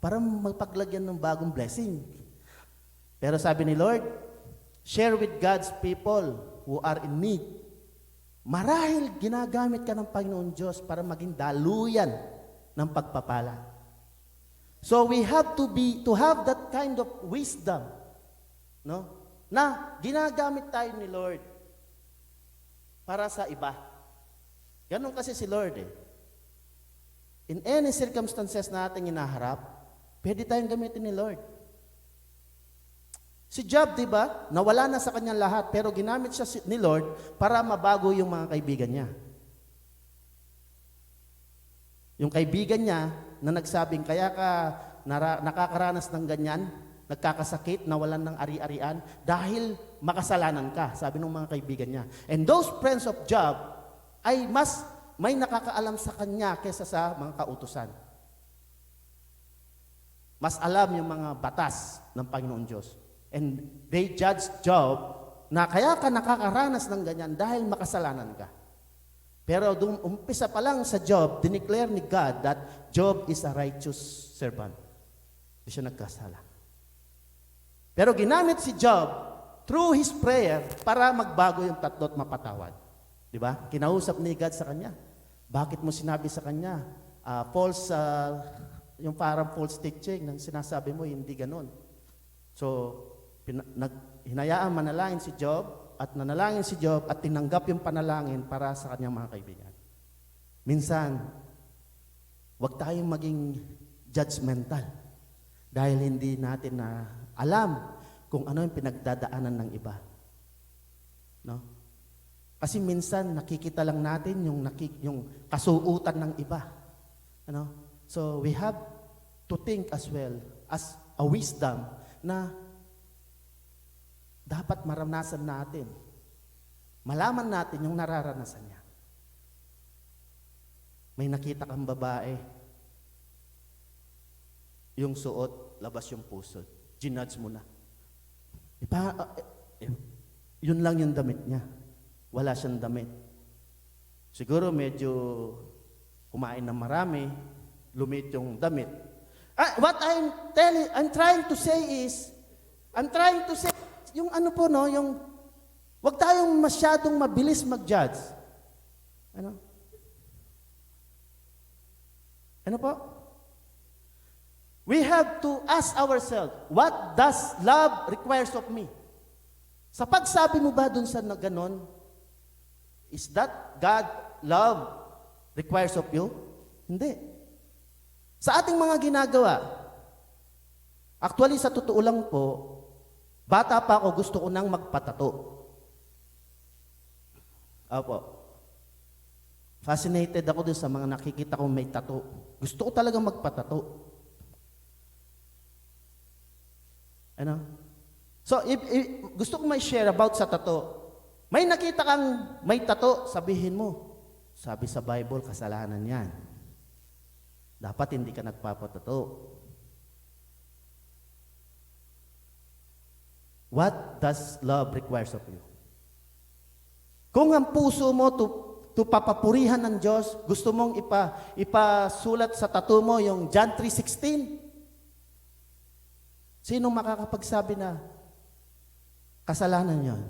Para magpaglagyan ng bagong blessing. Pero sabi ni Lord, share with God's people who are in need. Marahil ginagamit ka ng Panginoon Diyos para maging daluyan ng pagpapala. So we have to have that kind of wisdom, no? Na ginagamit tayo ni Lord para sa iba. Ganun kasi si Lord eh. In any circumstances na ating hinaharap, pwede tayong gamitin ni Lord. Si Job, di ba? Nawala na sa kanyang lahat, pero ginamit siya ni Lord para mabago yung mga kaibigan niya. Yung kaibigan niya na nagsabing, kaya ka nakakaranas ng ganyan, nagkakasakit, nawalan ng ari-arian, dahil makasalanan ka, sabi ng mga kaibigan niya. And those friends of Job ay mas may nakakaalam sa kanya kaysa sa mga kautusan. Mas alam yung mga batas ng Panginoon Diyos. And they judged Job na kaya ka nakakaranas ng ganyan dahil makasalanan ka. Pero umpisa pa lang sa Job, dineclare ni God that Job is a righteous servant. Hindi siya nagkasala. Pero ginamit si Job through his prayer para magbago yung tatlo at mapatawad. Di ba? Kinausap ni God sa kanya. Bakit mo sinabi sa kanya? Yung parang false teaching nang sinasabi mo, hindi ganun. So, hinayaan manalangin si Job at nanalangin si Job at tinanggap yung panalangin para sa kanyang mga kaibigan. Minsan, huwag tayong maging judgmental dahil hindi natin na alam kung ano yung pinagdadaanan ng iba. No? Kasi minsan nakikita lang natin yung kasuutan ng iba. Ano? So we have to think as well as a wisdom na dapat maranasan natin. Malaman natin yung nararanasan niya. May nakita kang babae, yung suot, labas yung puso. Ginudge mo na. Yun lang yung damit niya. Wala siyang damit. Siguro medyo kumain ng marami, lumit yung damit. What I'm trying to say, yung ano po, no, yung Huwag tayong masyadong mabilis mag-judge. Ano? Ano po? We have to ask ourselves, what does love requires of me? Sa pagsabi mo ba dun sa ganon, is that God love requires of you? Hindi. Sa ating mga ginagawa, actually sa totoo lang po, bata pa ako, gusto ko nang magpatato. Opo. Fascinated ako dun sa mga nakikita kong may tato. Gusto ko talagang magpatato. Ano? So, if gusto ko may share about sa tato. May nakita kang may tato, sabihin mo, sabi sa Bible, kasalanan yan. Dapat hindi ka nagpapatato. What does love requires of you? Kung ang puso mo to papapurihan ng Diyos, gusto mong ipasulat sa tattoo mo yung John 3:16, sino makakapagsabi na kasalanan yon?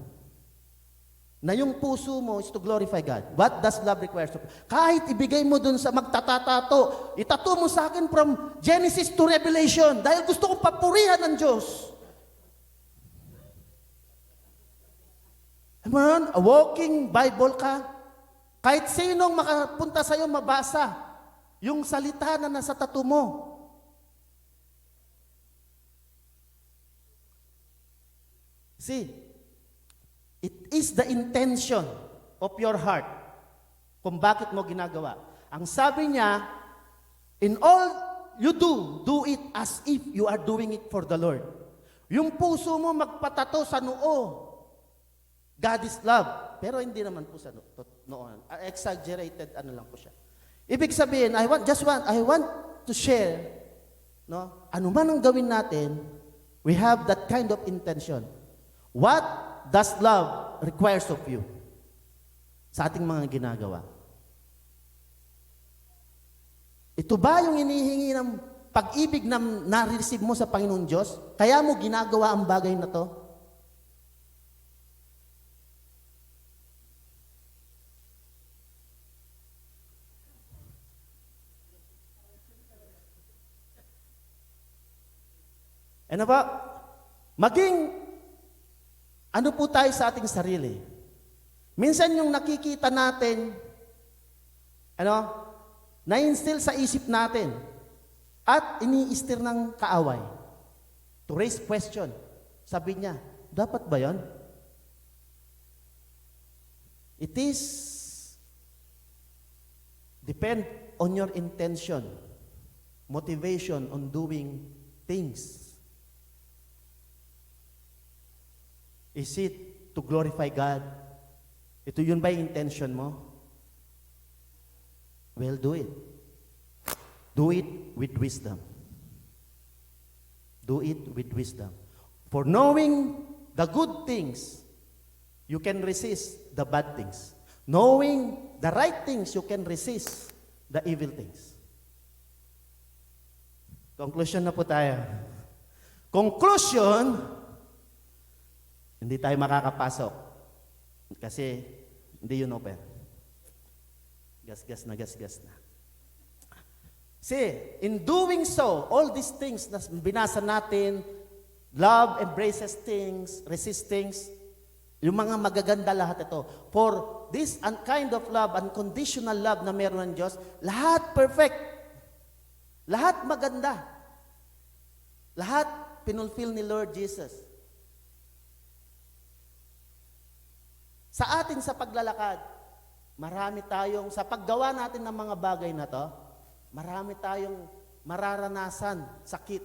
Na yung puso mo is to glorify God. What does love requires of you? Kahit ibigay mo dun sa magtatatato, itato mo sa akin from Genesis to Revelation dahil gusto kong papurihan ng Diyos. Amen? A walking Bible ka. Kahit sinong makapunta sa'yo mabasa yung salita na nasa tattoo mo. See, it is the intention of your heart kung bakit mo ginagawa. Ang sabi niya, in all you do it as if you are doing it for the Lord. Yung puso mo magpatato sa noo, God is love. Pero hindi naman po sa noon. Exaggerated ano lang po siya. Ibig sabihin, I want to share, no? Ano man ang gawin natin, we have that kind of intention. What does love requires of you? Sa ating mga ginagawa. Ito ba yung inihingi ng pag-ibig na na-receive mo sa Panginoon Diyos? Kaya mo ginagawa ang bagay na to? Ano ba? Ano po tayo sa ating sarili? Minsan yung nakikita natin, na-instill sa isip natin at ini-stir ng kaaway. To raise question. Sabi niya, dapat ba yan? It is depend on your intention, motivation on doing things. Is it to glorify God? Ito yun ba yung intention mo? Well, do it. Do it with wisdom. Do it with wisdom. For knowing the good things, you can resist the bad things. Knowing the right things, you can resist the evil things. Conclusion na po tayo. Conclusion, hindi tayo makakapasok kasi hindi yun open. Gas na. See, in doing so, all these things na binasa natin, love embraces things, resists things, yung mga magaganda lahat ito. For this kind of love, unconditional love na meron ng Diyos, lahat perfect. Lahat maganda. Lahat pinulfill ni Lord Jesus. Sa atin sa paglalakad, marami tayong, sa paggawa natin ng mga bagay na to, marami tayong mararanasan, sakit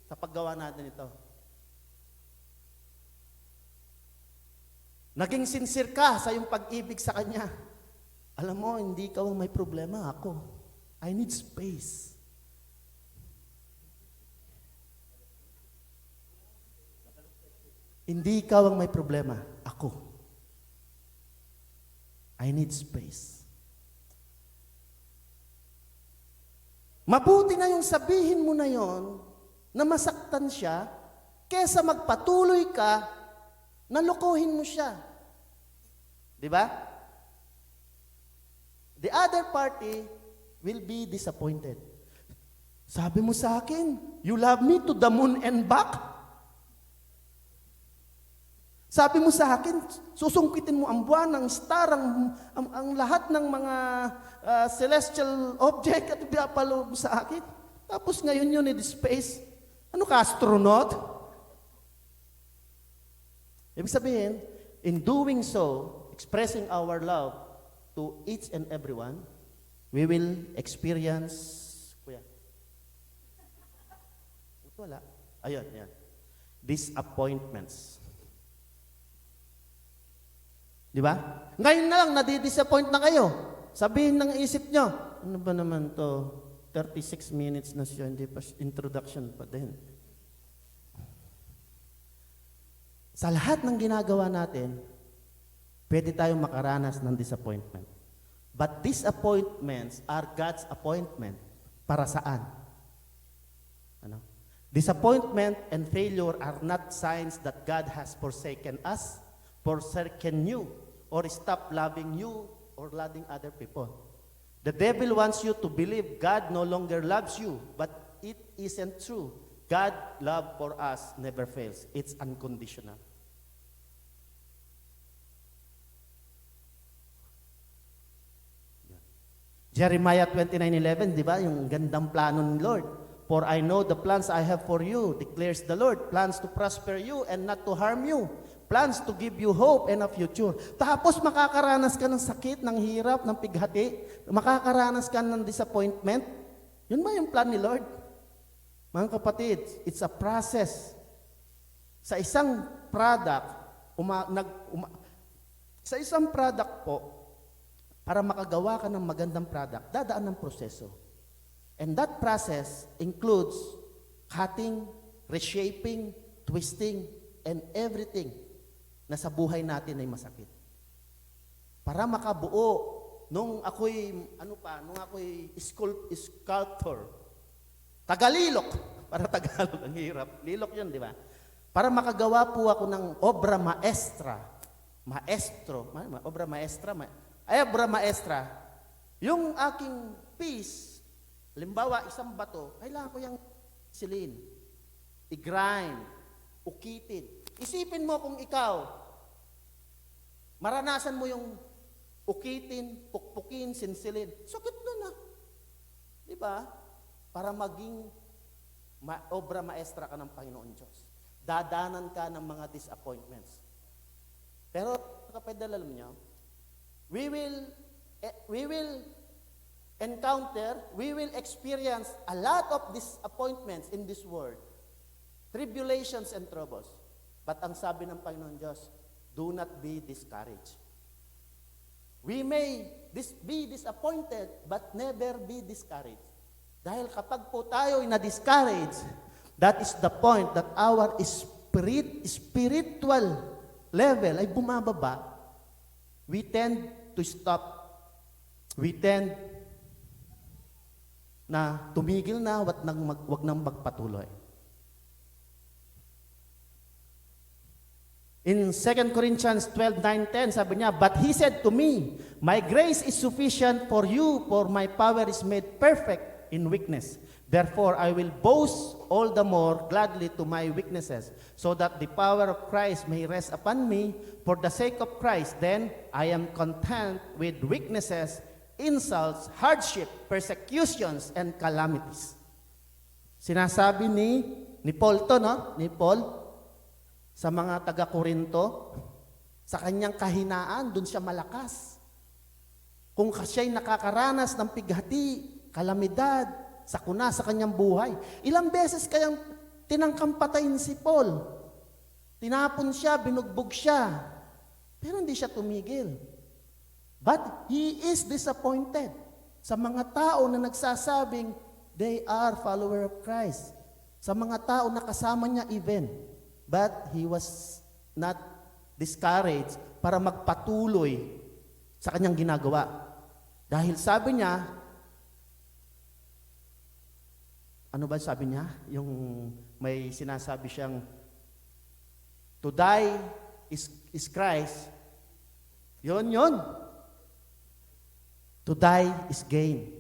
sa paggawa natin ito. Naging sincere ka sa iyong pag-ibig sa Kanya. Alam mo, hindi ka ang may problema, ako. I need space. Hindi ikaw ang may problema, ako. I need space. Mabuti na yung sabihin mo na yon na masaktan siya kesa magpatuloy ka na lokohin mo siya. Di ba? The other party will be disappointed. Sabi mo sa akin, you love me to the moon and back? Sabi mo sa akin, susungkitin mo ang buwan, ang star, ang lahat ng mga celestial object at ipapalo mo sa akin. Tapos ngayon yun, space. Ano ka, astronaut? Ibig sabihin, in doing so, expressing our love to each and everyone, we will experience, kuya, wala. Ayun, yan. Disappointments. Di ba? Ngayon na lang, nadi-disappoint na kayo. Sabihin ng isip nyo, ano ba naman to? 36 minutes na siya, hindi pa introduction pa din. Sa lahat ng ginagawa natin, pwede tayong makaranas ng disappointment. But disappointments are God's appointment. Para saan? Ano? Disappointment and failure are not signs that God has forsaken us, forsaken you, or stopped loving you or loving other people. The devil wants you to believe God no longer loves you, but it isn't true. God's love for us never fails. It's unconditional. Jeremiah 29:11, di ba? Yung gandang plano ni Lord. For I know the plans I have for you, declares the Lord. Plans to prosper you and not to harm you. Plans to give you hope and a future. Tapos makakaranas ka ng sakit, ng hirap, ng pighati. Makakaranas ka ng disappointment. Yun ba yung plan ni Lord? Mga kapatid, it's a process. Sa isang product, sa isang product po, para makagawa ka ng magandang product, dadaan ng proseso. And that process includes cutting, reshaping, twisting, and everything na sa buhay natin ay masakit. Para makabuo, nung ako'y sculptor, tagalilok, para Tagalog, ang hirap. Lilok yun, di ba? Para makagawa po ako ng obra maestra, obra maestra, yung aking piece, halimbawa, isang bato, kailangan ko yung silin, i-grind, ukitin. Isipin mo kung ikaw, maranasan mo yung ukitin, pukpukin, sinsilin. Sakit na na. Di ba? Para maging obra maestra ka ng Panginoon Diyos. Dadanan ka ng mga disappointments. Pero, kapag alam nyo, we will experience a lot of disappointments in this world. Tribulations and troubles. But ang sabi ng Panginoon Diyos, do not be discouraged. We may be disappointed, but never be discouraged. Dahil kapag po tayo ay na-discourage, that is the point that our spiritual level ay bumababa. We tend to stop. We tend na tumigil na, wag nang magpatuloy. In 2 Corinthians 12:9-10, sabi niya, but he said to me, my grace is sufficient for you, for my power is made perfect in weakness. Therefore, I will boast all the more gladly to my weaknesses, so that the power of Christ may rest upon me. For the sake of Christ, then, I am content with weaknesses, insults, hardship, persecutions, and calamities. Sinasabi ni Paul to, no? Ni Paul, sa mga taga-Korinto, sa kanyang kahinaan, dun siya malakas. Kung siya'y nakakaranas ng pighati, kalamidad, sakuna sa kanyang buhay, ilang beses kayang tinangkang patayin si Paul. Tinapon siya, binugbog siya. Pero hindi siya tumigil. But he is disappointed sa mga tao na nagsasabing they are follower of Christ. Sa mga tao na kasama niya even. But he was not discouraged para magpatuloy sa kanyang ginagawa. Dahil sabi niya, ano ba sabi niya? Yung may sinasabi siyang, to die is Christ, Yun. To die is gain.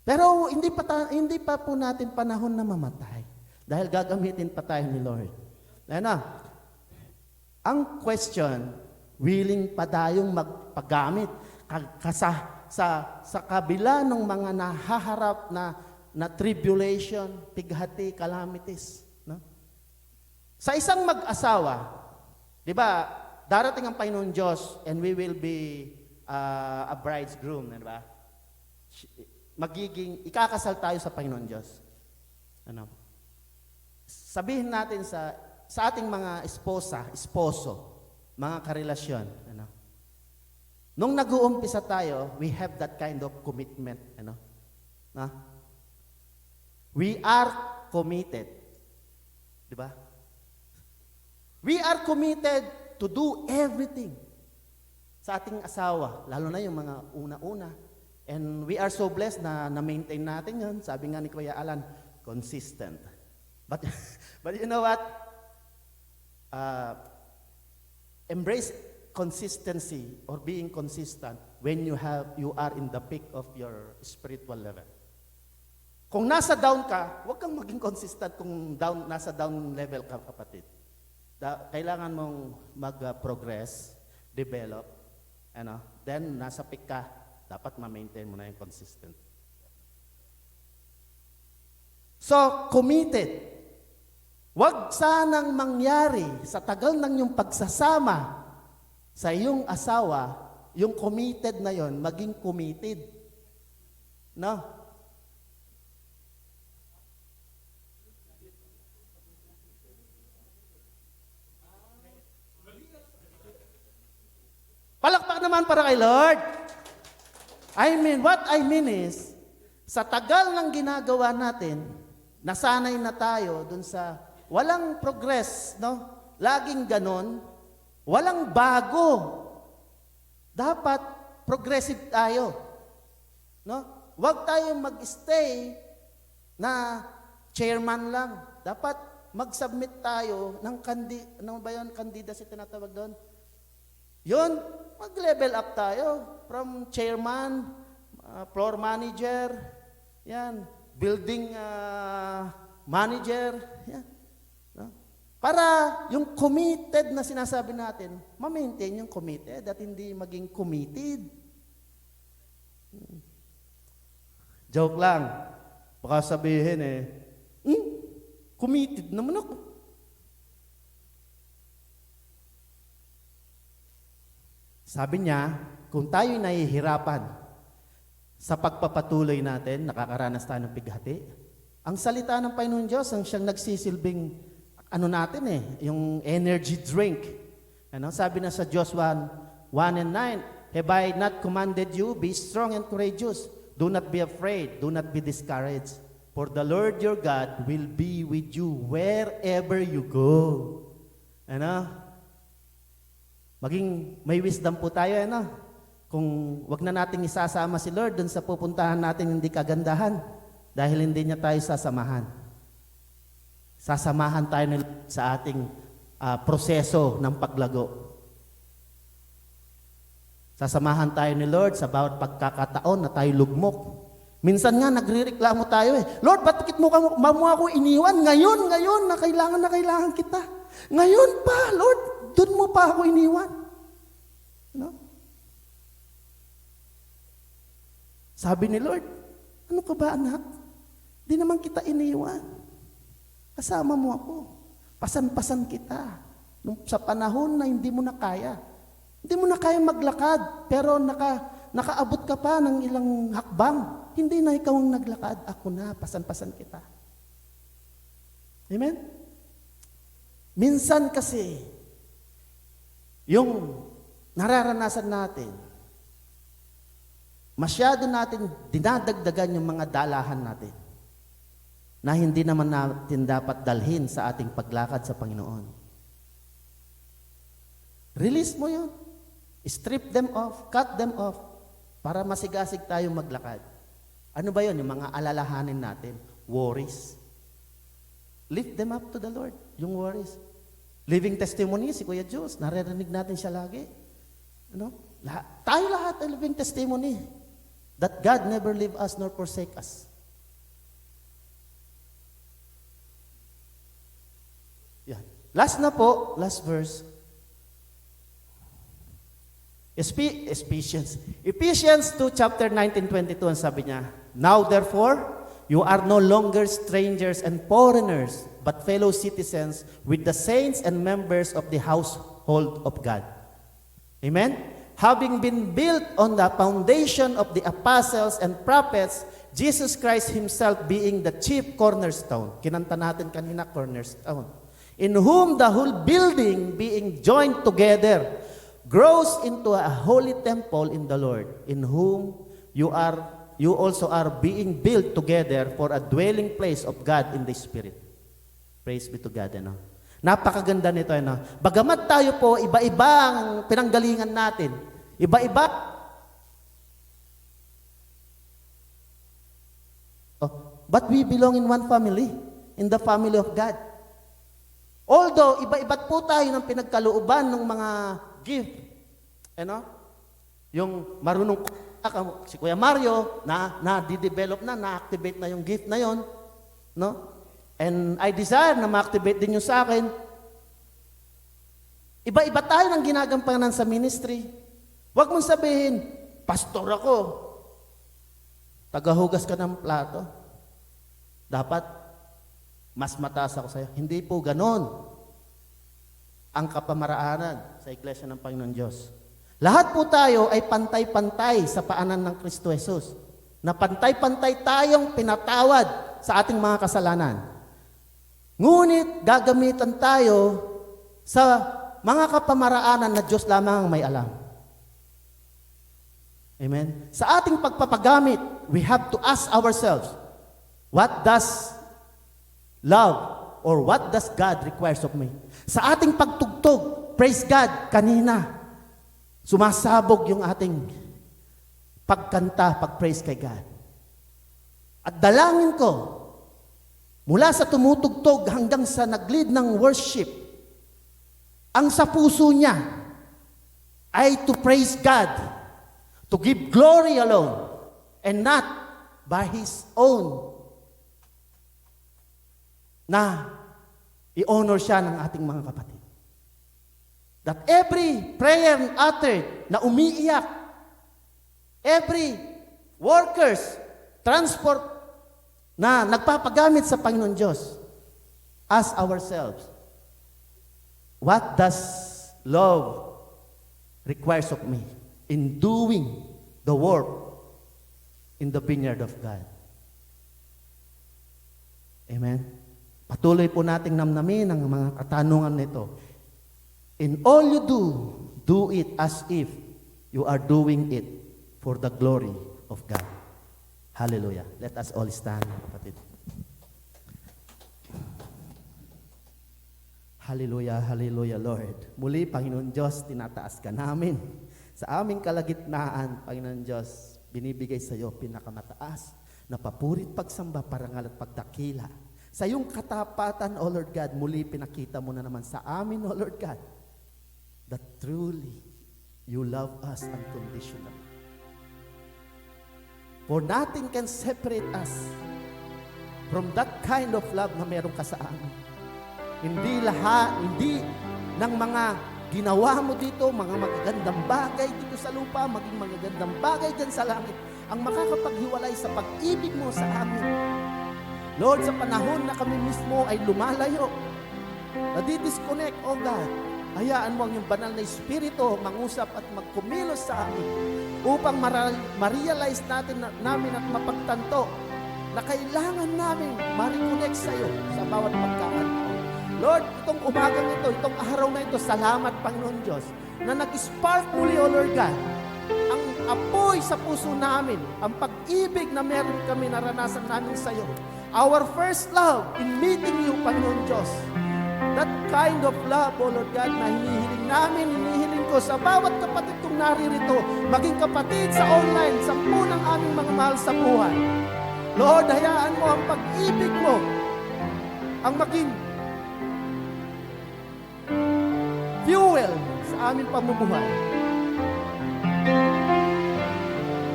Pero hindi pa po natin panahon na mamatay. Dahil gagamitin pa tayo ni Lord. Ang question, willing pa tayong magpagamit sa kabila ng mga nahaharap na tribulation, pighati, calamities. Sa isang mag-asawa, di ba, darating ang Panginoon Diyos and we will be a bridegroom, di ba? Ikakasal tayo sa Panginoon Diyos. Sabihin natin sa ating mga esposo, mga karelasyon, nung nag-uumpisa tayo, we have that kind of commitment, we are committed. Di ba? We are committed to do everything sa ating asawa, lalo na yung mga una-una. And we are so blessed na na-maintain natin yun. Sabi nga ni Kuya Alan, consistent. But you know what? Embrace consistency or being consistent when you are in the peak of your spiritual level. Kung nasa down ka, huwag kang maging consistent kung nasa down level ka, kapatid. Kailangan mong mag-progress, develop, then nasa peak ka, dapat ma-maintain mo na yung consistent. So, committed. Huwag sanang mangyari sa tagal ng iyong pagsasama sa iyong asawa, yung committed na yon maging committed. Palakpak naman para kay Lord. What I mean is, sa tagal ng ginagawa natin, nasanay na tayo dun sa walang progress, Laging ganon, walang bago. Dapat progressive tayo. Huwag tayong mag-stay na chairman lang. Dapat mag-submit tayo ng candidacy tinatawag doon. Yun, mag-level up tayo from chairman, floor manager, building manager, para yung committed na sinasabi natin, ma-maintain yung committed at hindi maging committed. Joke lang. Baka sabihin committed naman ako. Sabi niya, kung tayo'y nahihirapan sa pagpapatuloy natin, nakakaranas tayo ng bighati, ang salita ng Panginoon Diyos ang siyang nagsisilbing yung energy drink. Sabi na sa Joshua 1:9, have I not commanded you, be strong and courageous. Do not be afraid, do not be discouraged. For the Lord your God will be with you wherever you go. Maging may wisdom po tayo, kung wag na nating isasama si Lord dun sa pupuntahan natin hindi kagandahan dahil hindi niya tayo sasamahan. Sasamahan tayo sa ating proseso ng paglago. Sasamahan tayo ni Lord sa bawat pagkakataon na tayo lugmok. Minsan nga nagrereklamo tayo Lord, bakit mo ako iniwan? Ngayon na kailangan kita. Ngayon pa, Lord, doon mo pa ako iniwan. Sabi ni Lord, ano ka ba anak? Di naman kita iniwan. Kasama mo ako. Pasan-pasan kita. Sa panahon na hindi mo na kaya. Hindi mo na kaya maglakad, pero nakaabot ka pa ng ilang hakbang. Hindi na ikaw ang naglakad. Ako na, pasan-pasan kita. Amen? Minsan kasi, yung nararanasan natin, masyado natin dinadagdagan yung mga dalahan natin na hindi naman natin dapat dalhin sa ating paglakad sa Panginoon. Release mo yun. Strip them off, cut them off, para masigasig tayong maglakad. Ano ba yun? Yung mga alalahanin natin, worries. Lift them up to the Lord, yung worries. Living testimony, si Kuya Jules, naririnig natin siya lagi. Ano? Tayo lahat ay living testimony that God never leave us nor forsake us. Yan. Last na po, last verse. Ephesians 2 chapter 19:22, ang sabi niya, "Now therefore, you are no longer strangers and foreigners, but fellow citizens with the saints and members of the household of God." Amen? Having been built on the foundation of the apostles and prophets, Jesus Christ Himself being the chief cornerstone. Kinanta natin kanina, cornerstone. In whom the whole building being joined together grows into a holy temple in the Lord, in whom you also are being built together for a dwelling place of God in the Spirit. Praise be to God. Ano? Napakaganda nito. Ano? Bagamat tayo po, iba-iba ang pinanggalingan natin. Iba-iba. But we belong in one family, in the family of God. Although, iba-iba't po tayo ng pinagkalooban ng mga gift. Yung marunong si Kuya Mario, na-develop na-activate na yung gift na yon, no? And I desire na ma-activate din yung sa akin. Iba-iba tayo ng ginagampanan sa ministry. Huwag mong sabihin, pastor ako, tagahugas ka ng plato. Dapat, mas mataas ako sa'yo. Hindi po ganon ang kapamaraanan sa Iglesia ng Panginoon Diyos. Lahat po tayo ay pantay-pantay sa paanan ng Kristo Jesus. Na pantay-pantay tayong pinatawad sa ating mga kasalanan. Ngunit gagamitan tayo sa mga kapamaraanan na Diyos lamang ang may alam. Amen? Sa ating pagpapagamit, we have to ask ourselves, what does love or what does God requires of me? Sa ating pagtugtog, praise God, kanina, sumasabog yung ating pagkanta, pag-praise kay God. At dalangin ko, mula sa tumutugtog hanggang sa nag-lead ng worship, ang sa puso niya ay to praise God, to give glory alone, and not by His own, na i-honor siya ng ating mga kapatid. That every prayer uttered na umiiyak, every workers, transport na nagpapagamit sa Panginoon Diyos, ask ourselves, what does love requires of me in doing the work in the vineyard of God? Amen? Patuloy po nating namnamin ang mga katanungan nito. In all you do it as if you are doing it for the glory of God. Hallelujah. Let us all stand, kapatid. Hallelujah, hallelujah, Lord. Muli, Panginoon Diyos, tinataas ka namin. Sa aming kalagitnaan, Panginoon Diyos, binibigay sa iyo pinakamataas na papurit, pagsamba, parangal at pagdakila. Sa iyong katapatan, O Lord God, muli pinakita mo na naman sa amin, O Lord God, that truly you love us unconditionally. For nothing can separate us from that kind of love na meron ka sa amin. Hindi ng mga ginawa mo dito, mga magagandang bagay dito sa lupa, maging magagandang bagay dyan sa langit, ang makakapaghiwalay sa pag-ibig mo sa amin. Lord, sa panahon na kami mismo ay lumalayo, nadi-disconnect, O God, hayaan mo ang iyong banal na Espiritu mangusap at magkumilos sa amin upang ma-realize namin at mapagtanto na kailangan namin ma-reconnect sa iyo sa bawat pagkakataon. Lord, itong umagang ito, itong araw na ito, salamat, Panginoon Diyos, na nag-spark muli, O Lord God, ang apoy sa puso namin, ang pag-ibig na meron kami naranasan namin sa iyo. Our first love in meeting you, Panginoon Diyos. That kind of love, O Lord God, na hinihiling ko sa bawat kapatid kong naririto, maging kapatid sa online, sa ng aming mga mahal sa buhay. Lord, hayaan mo ang pag-ibig mo, ang maging aming pamumuhay.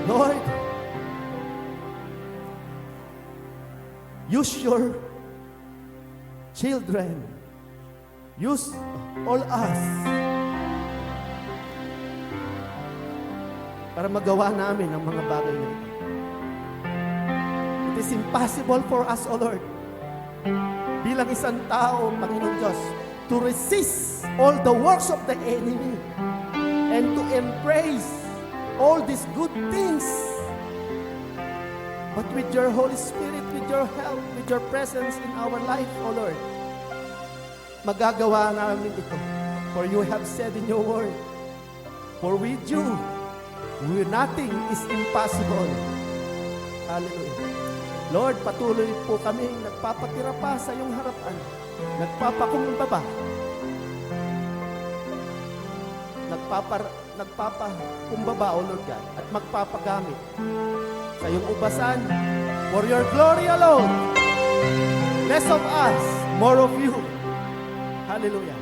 Lord, use your children. Use all us para magawa namin ang mga bagay na ito. It is impossible for us, O Lord, bilang isang tao, Panginoon Diyos, to resist all the works of the enemy and to embrace all these good things. But with your Holy Spirit, with your help, with your presence in our life, O Lord, magagawa namin ito. For you have said in your word, for with you, nothing is impossible. Hallelujah. Lord, patuloy po kami nagpapatira pa sa iyong harapan. Nagpapakumbaba. Nagpapakumbaba, O Lord God, at magpapagamit sa iyong ubasan for your glory alone. Less of us, more of you. Hallelujah.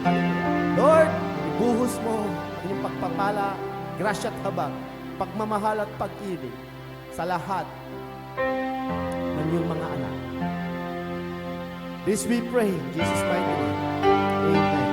Hallelujah. Lord, ibuhos mo ang iyong pagpapala, grasya at habag, pagmamahal at pag-ibig sa lahat ng iyong mga anak. This we pray in Jesus' mighty name. Amen.